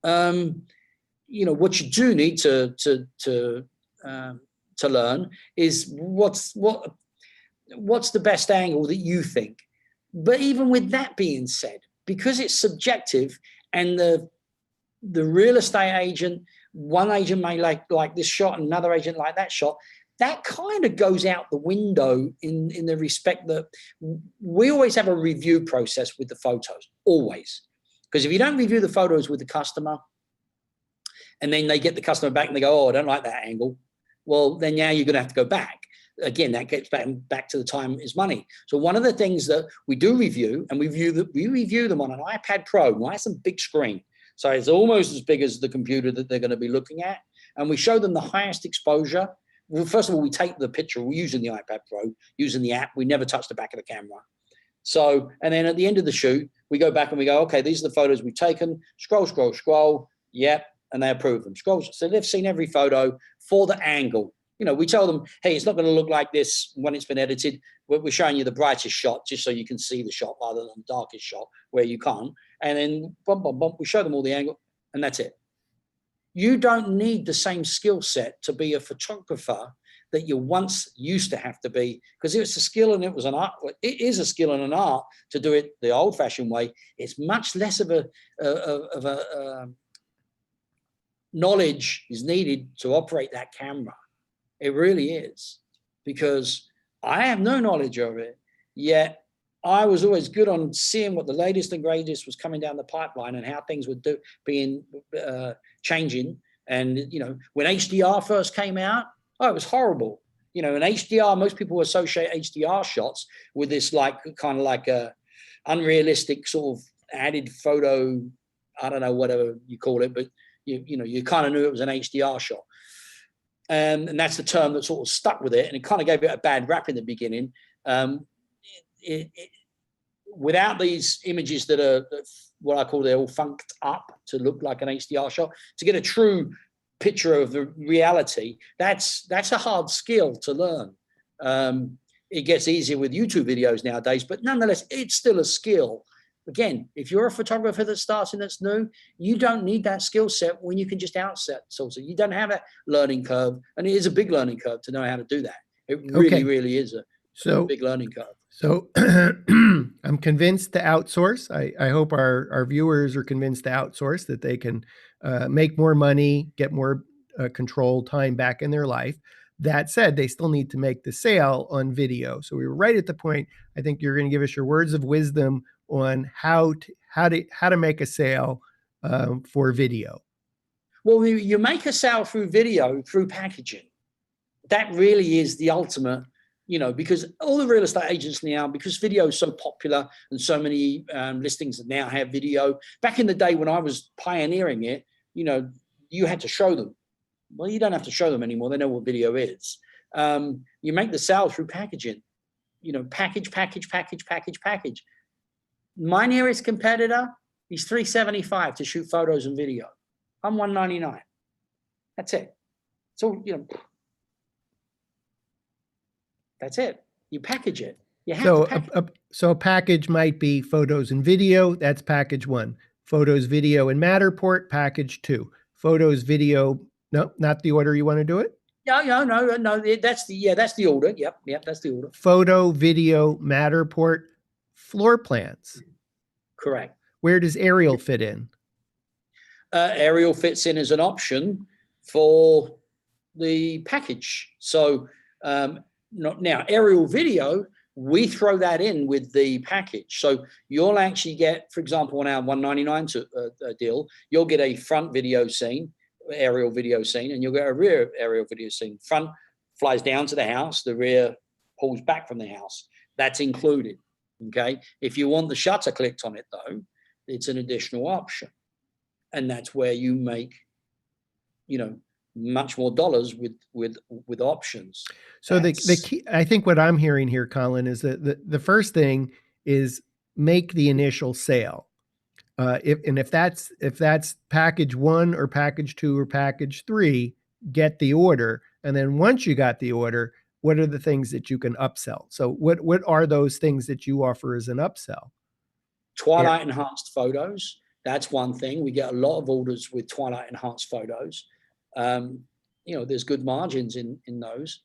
What you do need to learn is what's the best angle that you think. But even with that being said, because it's subjective, and the real estate agent, one agent may like this shot, and another agent like that shot, that kind of goes out the window in the respect that we always have a review process with the photos, always. Because if you don't review the photos with the customer, and then they get the customer back and they go, oh, I don't like that angle, well, then now you're going to have to go back. Again, that gets back to the time is money. So one of the things that we do review, and we review them on an iPad Pro, nice and big screen. So it's almost as big as the computer that they're going to be looking at. And we show them the highest exposure. Well, first of all, we take the picture, we're using the iPad Pro, using the app. We never touch the back of the camera. So, and then at the end of the shoot, we go back and we go, okay, these are the photos we've taken. Scroll, scroll, scroll. Yep. And they approve them. Scroll. So they've seen every photo for the angle. We tell them, hey, it's not going to look like this when it's been edited. We're showing you the brightest shot just so you can see the shot rather than the darkest shot where you can't. And then bump, bump, bump, we show them all the angle, and that's it. You don't need the same skill set to be a photographer that you once used to have to be, because it's a skill and it was an art. It is a skill and an art to do it the old-fashioned way. It's much less of a knowledge is needed to operate that camera. It really is, because I have no knowledge of it, yet I was always good on seeing what the latest and greatest was coming down the pipeline and how things were changing. And, when HDR first came out, it was horrible. In HDR, most people associate HDR shots with this kind of like a unrealistic sort of added photo, I don't know, whatever you call it, but you kind of knew it was an HDR shot. And that's the term that sort of stuck with it, and it kind of gave it a bad rap in the beginning. Without these images that are what I call, they're all funked up to look like an HDR shot, to get a true picture of the reality, that's a hard skill to learn. It gets easier with YouTube videos nowadays, but nonetheless, it's still a skill. Again, if you're a photographer that's starting, that's new, you don't need that skill set when you can just outset. So you don't have a learning curve, and it is a big learning curve to know how to do that. It really, really is a big learning curve. So I'm convinced to outsource. I hope our viewers are convinced to outsource, that they can make more money, get more control time back in their life. That said, they still need to make the sale on video. So we were right at the point. I think you're going to give us your words of wisdom on how to make a sale for video. Well, you make a sale through video, through packaging. That really is the ultimate, because all the real estate agents now, because video is so popular and so many listings now have video. Back in the day when I was pioneering it, you had to show them. Well, you don't have to show them anymore. They know what video is. You make the sale through packaging. Package, package, package, package, package. My nearest competitor, he's $375 to shoot photos and video. I'm $199. That's it. So, that's it. You package it. You have to package. So a package might be photos and video. That's package 1. Photos, video, and Matterport, package 2. Photos, video. No, not the order you want to do it? No. That's the order. Yep, that's the order. Photo, video, Matterport, floor plans. Correct. Where does aerial fit in? Aerial fits in as an option for the package. So now aerial video, we throw that in with the package. So you'll actually get, for example, on our $199 deal, you'll get a front video scene, aerial video scene, and you'll get a rear aerial video scene. Front flies down to the house, the rear pulls back from the house. That's included. Okay. If you want the shutter clicked on it, though, it's an additional option. And that's where you make, you know, much more dollars with options. So the key, I think what I'm hearing here, Colin, is that the first thing is make the initial sale. If that's package 1 or package 2 or package 3, get the order. And then once you got the order, what are the things that you can upsell? So what are those things that you offer as an upsell? Twilight enhanced photos. That's one thing. We get a lot of orders with twilight enhanced photos. You know, there's good margins in those.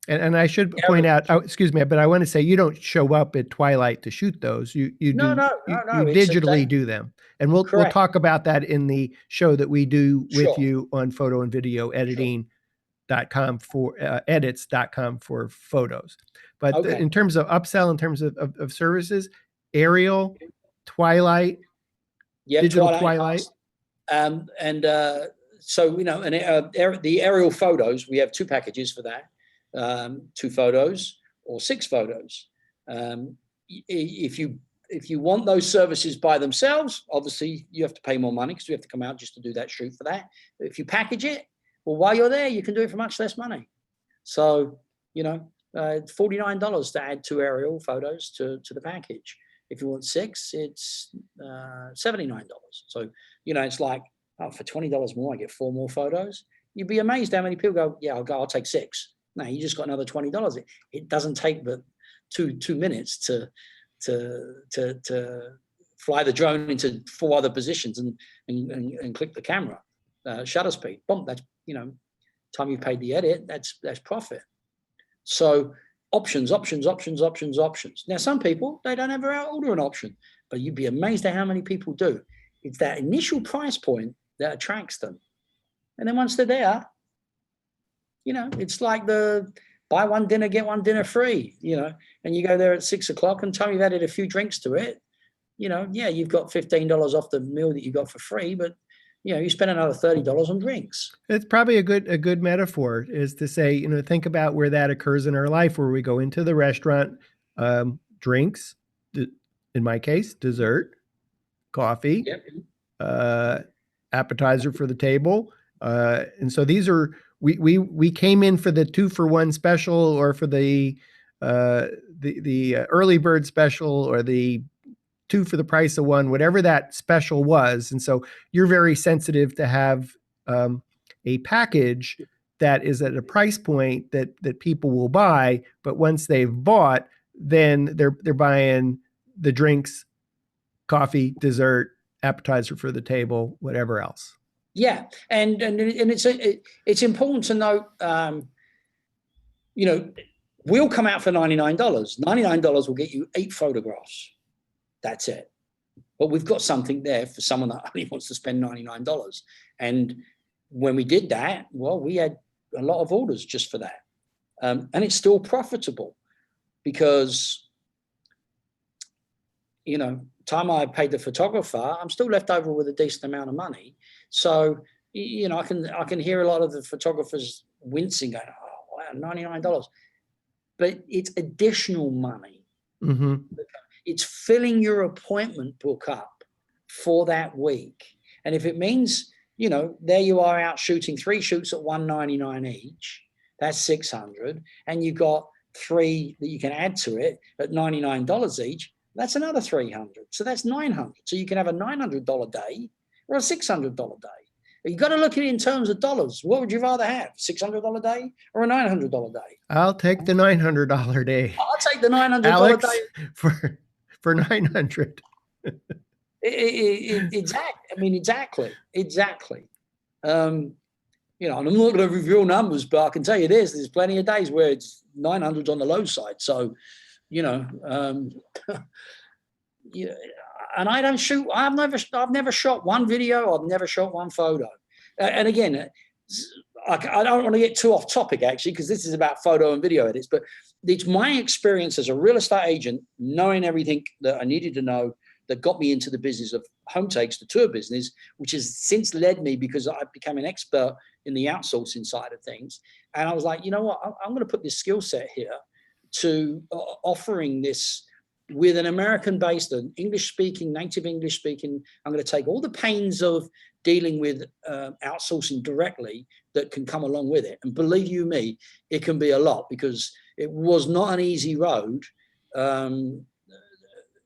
And I should point out, oh, excuse me, but I want to say you don't show up at twilight to shoot those. You digitally do them. And we'll talk about that in the show that we do with you on photo and video editing.com for edits.com for photos. But in terms of upsell, in terms of services, aerial, twilight, digital twilight. So, you know, and the aerial photos, we have 2 packages for that. 2 photos or 6 photos. If you want those services by themselves, obviously you have to pay more money because we have to come out just to do that shoot for that. But if you package it, well, while you're there, you can do it for much less money. So, you know, $49 to add 2 aerial photos to the package. If you want 6, it's $79. So, you know, it's like, oh, for $20 more, I get 4 more photos. You'd be amazed how many people go, yeah, I'll take 6. No, you just got another $20. It doesn't take but two minutes to fly the drone into 4 other positions and click the camera, shutter speed. Boom, that's, you know, time you paid the edit, that's profit. So options. Now, some people, they don't ever order an option, but you'd be amazed at how many people do. It's that initial price point that attracts them. And then once they're there, you know, it's like the buy one dinner, get one dinner free, you know, and you go there at 6 o'clock and tell me you've added a few drinks to it. You know, yeah, you've got $15 off the meal that you got for free, but, you know, you spend another $30 on drinks. It's probably a good metaphor is to say, you know, think about where that occurs in our life, where we go into the restaurant, drinks, in my case, dessert, coffee, appetizer for the table. And so these are, we came in for the 2-for-1 special, or for the early bird special, or the 2 for the price of 1, whatever that special was. And so you're very sensitive to have a package that is at a price point that people will buy, but once they've bought, then they're buying the drinks, coffee, dessert, appetizer for the table, whatever else. Yeah, and it's important to note, you know, we'll come out for $99. $99 will get you 8 photographs. That's it. But we've got something there for someone that only wants to spend $99. And when we did that, well, we had a lot of orders just for that. And it's still profitable because, you know, time I paid the photographer, I'm still left over with a decent amount of money. So, you know, I can hear a lot of the photographers wincing, going, oh, wow, $99. But it's additional money. Mm-hmm. It's filling your appointment book up for that week. And if it means, you know, there you are out shooting 3 shoots at $199 each, that's $600. And you've got 3 that you can add to it at $99 each, that's another $300. So that's $900. So you can have a $900 day or a $600 day. You've got to look at it in terms of dollars. What would you rather have, $600 day or a $900 day? I'll take the $900 day. I'll take the $900 Alex, day for $900. Exactly. I mean, exactly. You know, and I'm not going to reveal numbers, but I can tell you this: there's plenty of days where it's 900's on the low side. So, you know, yeah. And I don't shoot. I've never shot one video. I've never shot one photo. And again, I don't want to get too off topic, actually, because this is about photo and video edits, but it's my experience as a real estate agent, knowing everything that I needed to know, that got me into the business of home takes, the tour business, which has since led me, because I became an expert in the outsourcing side of things. And I was like, you know what, I'm going to put this skill set here to offering this with an American-based, an English-speaking, native English-speaking. I'm going to take all the pains of dealing with outsourcing directly that can come along with it. And believe you me, it can be a lot, because it was not an easy road.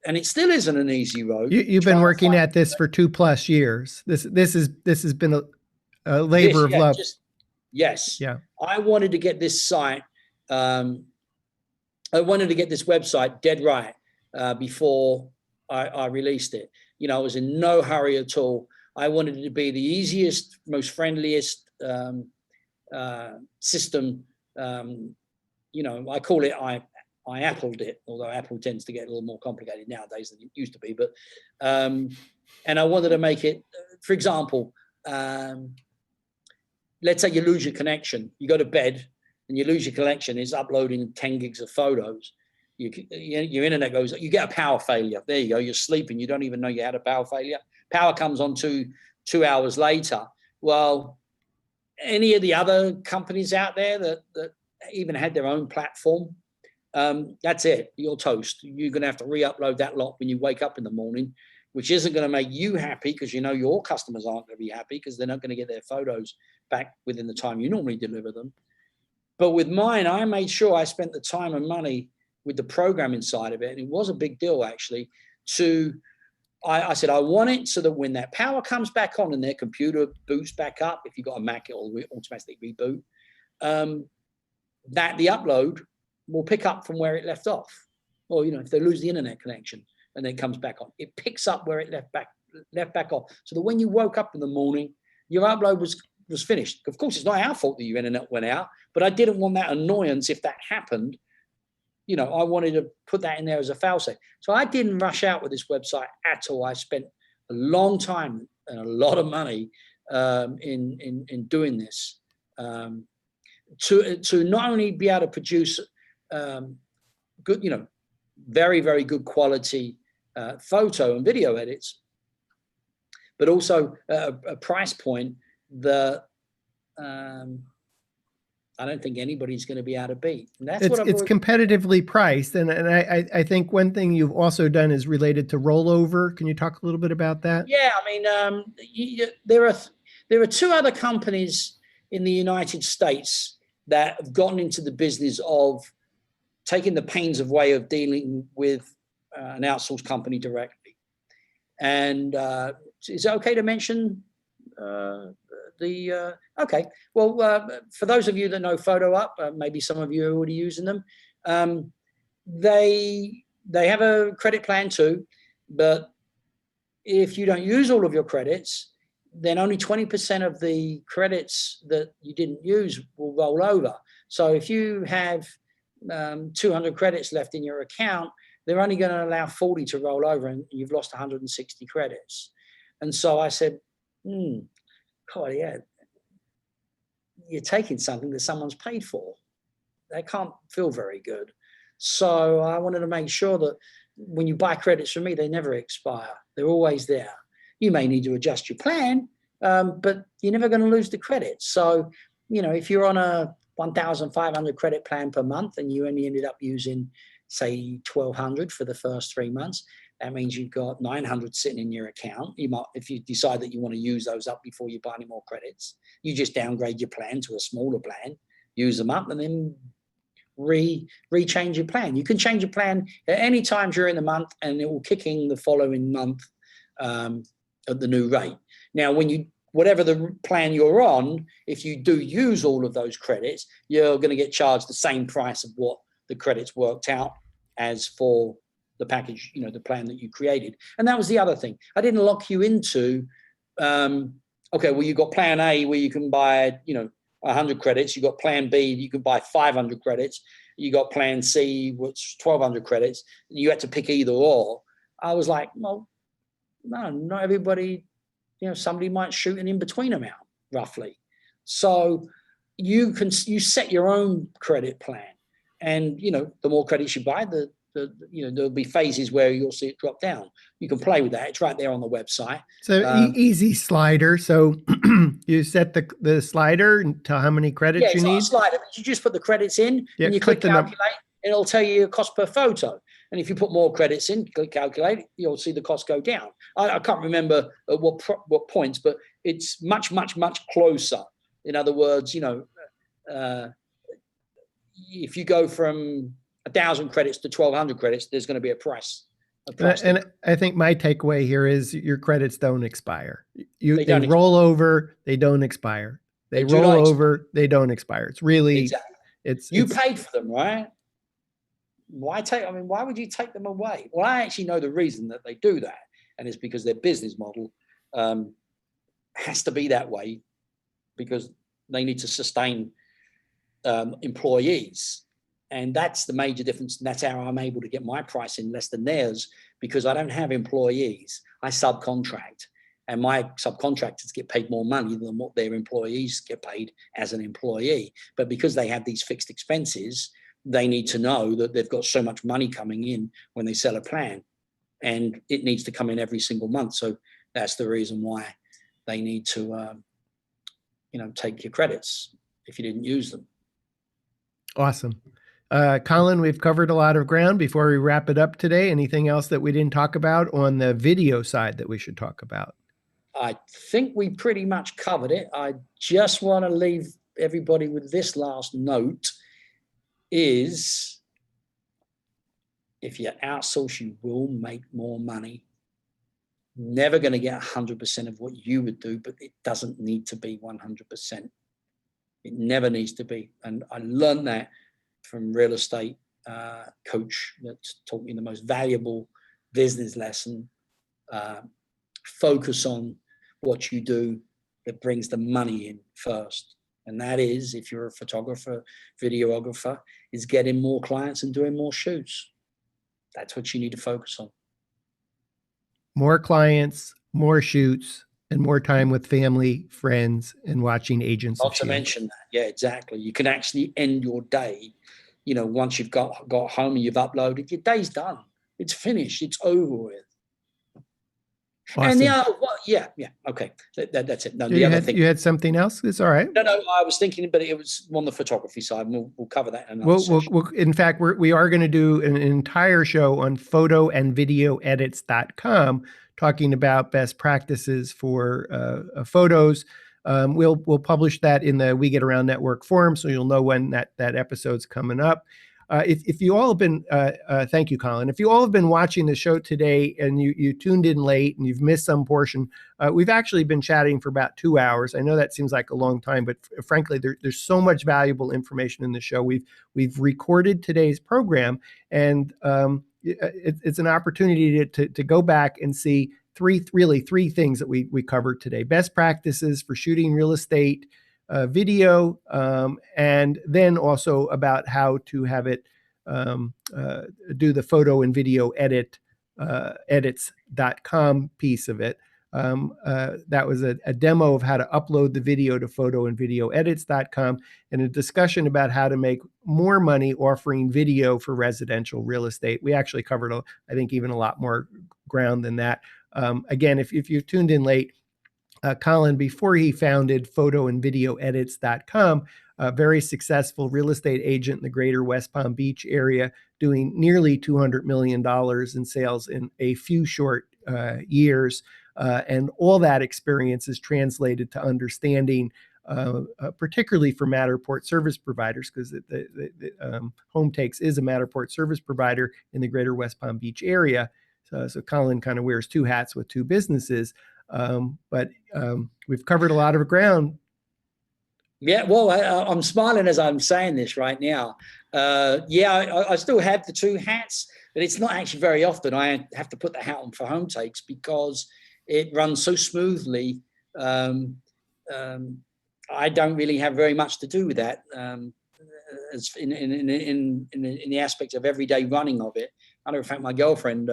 And it still isn't an easy road. You've been working at this for 2+ years. This has been a labor of love. Yes. Yeah. I wanted to get this site. I wanted to get this website dead right before I released it. You know, I was in no hurry at all. I wanted it to be the easiest, most friendliest system. You know, I call it I Appled it, although Apple tends to get a little more complicated nowadays than it used to be. But and I wanted to make it, for example, let's say you lose your connection. You go to bed and you lose your connection. It's uploading 10 gigs of photos. Your internet goes, you get a power failure. There you go. You're sleeping. You don't even know you had a power failure. Power comes on 2 hours later. Well, any of the other companies out there that even had their own platform, that's it. You're toast. You're going to have to re-upload that lot when you wake up in the morning, which isn't going to make you happy, because you know your customers aren't going to be happy, because they're not going to get their photos back within the time you normally deliver them. But with mine, I made sure I spent the time and money with the programming side of it. And it was a big deal, actually, I said, I want it so that when that power comes back on and their computer boots back up, if you've got a Mac, it will automatically reboot, that the upload will pick up from where it left off. Or, you know, if they lose the internet connection and then it comes back on, it picks up where it left back off. So that when you woke up in the morning, your upload was finished. Of course, it's not our fault that your internet went out, but I didn't want that annoyance if that happened. You know, I wanted to put that in there as a fail-safe. So I didn't rush out with this website at all. I spent a long time and a lot of money in doing this to not only be able to produce good, you know, very, very good quality photo and video edits, but also a price point that I don't think anybody's going to be able to beat. And that's it's competitively priced. And I think one thing you've also done is related to rollover. Can you talk a little bit about that? Yeah, I mean, there are 2 other companies in the United States that have gotten into the business of taking the pains way of dealing with an outsourced company directly. And is it okay to mention okay, well, for those of you that know PhotoUp, maybe some of you are already using them. They have a credit plan too, but if you don't use all of your credits, then only 20% of the credits that you didn't use will roll over. So if you have 200 credits left in your account, they're only going to allow 40 to roll over, and you've lost 160 credits. And so I said, God, yeah, you're taking something that someone's paid for. They can't feel very good. So I wanted to make sure that when you buy credits from me, they never expire. They're always there. You may need to adjust your plan, but you're never going to lose the credits. So, you know, if you're on a 1,500 credit plan per month and you only ended up using, say, 1,200 for the first 3 months, that means you've got 900 sitting in your account. You might, if you decide that you want to use those up before you buy any more credits, you just downgrade your plan to a smaller plan, use them up, and then re-change your plan. You can change your plan at any time during the month, and it will kick in the following month at the new rate. Now, whatever the plan you're on, if you do use all of those credits, you're going to get charged the same price of what the credits worked out as for the package, you know, the plan that you created. And that was the other thing. I didn't lock you into, okay, well, you've got plan A where you can buy, you know, 100 credits. You got plan B, you can buy 500 credits. You got plan C, which 1,200 credits. You had to pick either or. I was like, well, no, not everybody, you know, somebody might shoot an in-between amount, roughly. So you set your own credit plan, and the more credits you buy, the there'll be phases where you'll see it drop down. You can play with that. It's right there on the website. So easy slider. So you set the slider and tell how many credits you It's not need. a slider. You just put the credits in, and you click calculate, and it'll tell you your cost per photo. And if you put more credits in, click calculate, you'll see the cost go down. I can't remember at what points, but it's much, much, much closer. In other words, if you go from 1,000 credits to 1,200 credits, there's going to be a price. And I think my takeaway here is your credits don't expire. They roll over, they don't expire. They roll over, they don't expire. It's really, you paid for them, right? Why would you take them away? Well, I actually know the reason that they do that, and it's because their business model has to be that way, because they need to sustain employees. And that's the major difference. And that's how I'm able to get my price in less than theirs, because I don't have employees. I subcontract, and my subcontractors get paid more money than what their employees get paid as an employee. But because they have these fixed expenses, they need to know that they've got so much money coming in when they sell a plan, and it needs to come in every single month. So that's the reason why they need to, take your credits if you didn't use them. Awesome. Colin, we've covered a lot of ground. Before we wrap it up today, anything else that we didn't talk about on the video side that we should talk about? I think we pretty much covered it. I just want to leave everybody with this last note is, if you outsource, you will make more money. Never going to get 100% of what you would do, but it doesn't need to be 100%. It never needs to be. And I learned that from real estate coach that taught me the most valuable business lesson. Focus on what you do that brings the money in first. And that is, if you're a photographer, videographer, is getting more clients and doing more shoots. That's what you need to focus on. More clients, more shoots, and more time with family, friends, and watching agents. Not to mention that. Yeah, exactly. You can actually end your day, once you've got home and you've uploaded, your day's done. It's finished. It's over with. Awesome. And okay. That's it. No, you had something else? It's all right. No, I was thinking, but it was on the photography side. We'll cover that. In fact, we are going to do an entire show on photo and video edits.com, talking about best practices for photos. We'll publish that in the We Get Around Network forum, so you'll know when that episode's coming up. If you all have been, thank you, Colin. If you all have been watching the show today and you tuned in late and you've missed some portion, we've actually been chatting for about 2 hours. I know that seems like a long time, but frankly, there's so much valuable information in the show. We've recorded today's program, and it's an opportunity to go back and see three things that we covered today: best practices for shooting real estate video, and then also about how to have it do the photo and video edits.com piece of it. That was a demo of how to upload the video to photo and video edits.com, and a discussion about how to make more money offering video for residential real estate. We actually covered, I think, even a lot more ground than that. Again, if you tuned in late, Colin, before he founded photo and video edits.com, a very successful real estate agent in the greater West Palm Beach area, doing nearly $200 million in sales in a few short years. And all that experience is translated to understanding, particularly for Matterport service providers, because Home Takes is a Matterport service provider in the greater West Palm Beach area. So Colin kind of wears two hats with two businesses. But we've covered a lot of ground. Yeah, well, I'm smiling as I'm saying this right now. I still have the two hats, but it's not actually very often I have to put the hat on for Home Takes, because it runs so smoothly. I don't really have very much to do with that as in the aspect of everyday running of it. Matter of fact, my girlfriend,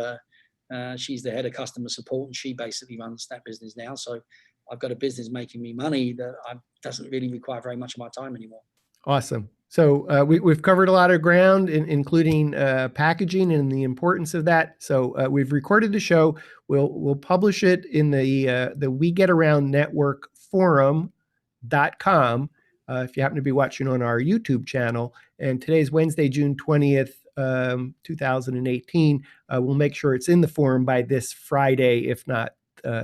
she's the head of customer support, and she basically runs that business now. So I've got a business making me money that doesn't really require very much of my time anymore. Awesome. So we've covered a lot of ground, including packaging and the importance of that. So we've recorded the show. We'll publish it in the We Get Around Network Forum.com if you happen to be watching on our YouTube channel. And today's Wednesday, June 20th, 2018. We'll make sure it's in the forum by this Friday, if not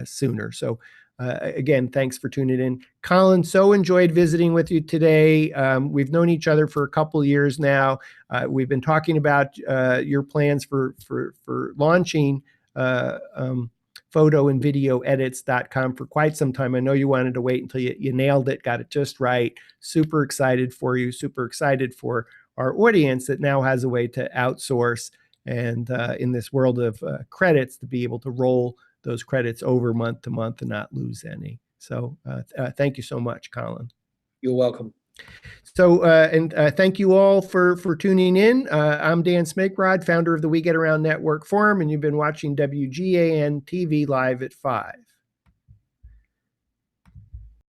sooner. So again, thanks for tuning in. Colin, so enjoyed visiting with you today. We've known each other for a couple of years now. We've been talking about your plans for launching photo and video edits.com for quite some time. I know you wanted to wait until you nailed it, got it just right. Super excited for you, super excited for our audience that now has a way to outsource and in this world of credits to be able to roll those credits over month to month and not lose any. So thank you so much, Colin. You're welcome. So, thank you all for tuning in. I'm Dan Smigrod, founder of the We Get Around Network Forum, and you've been watching WGAN-TV live at 5.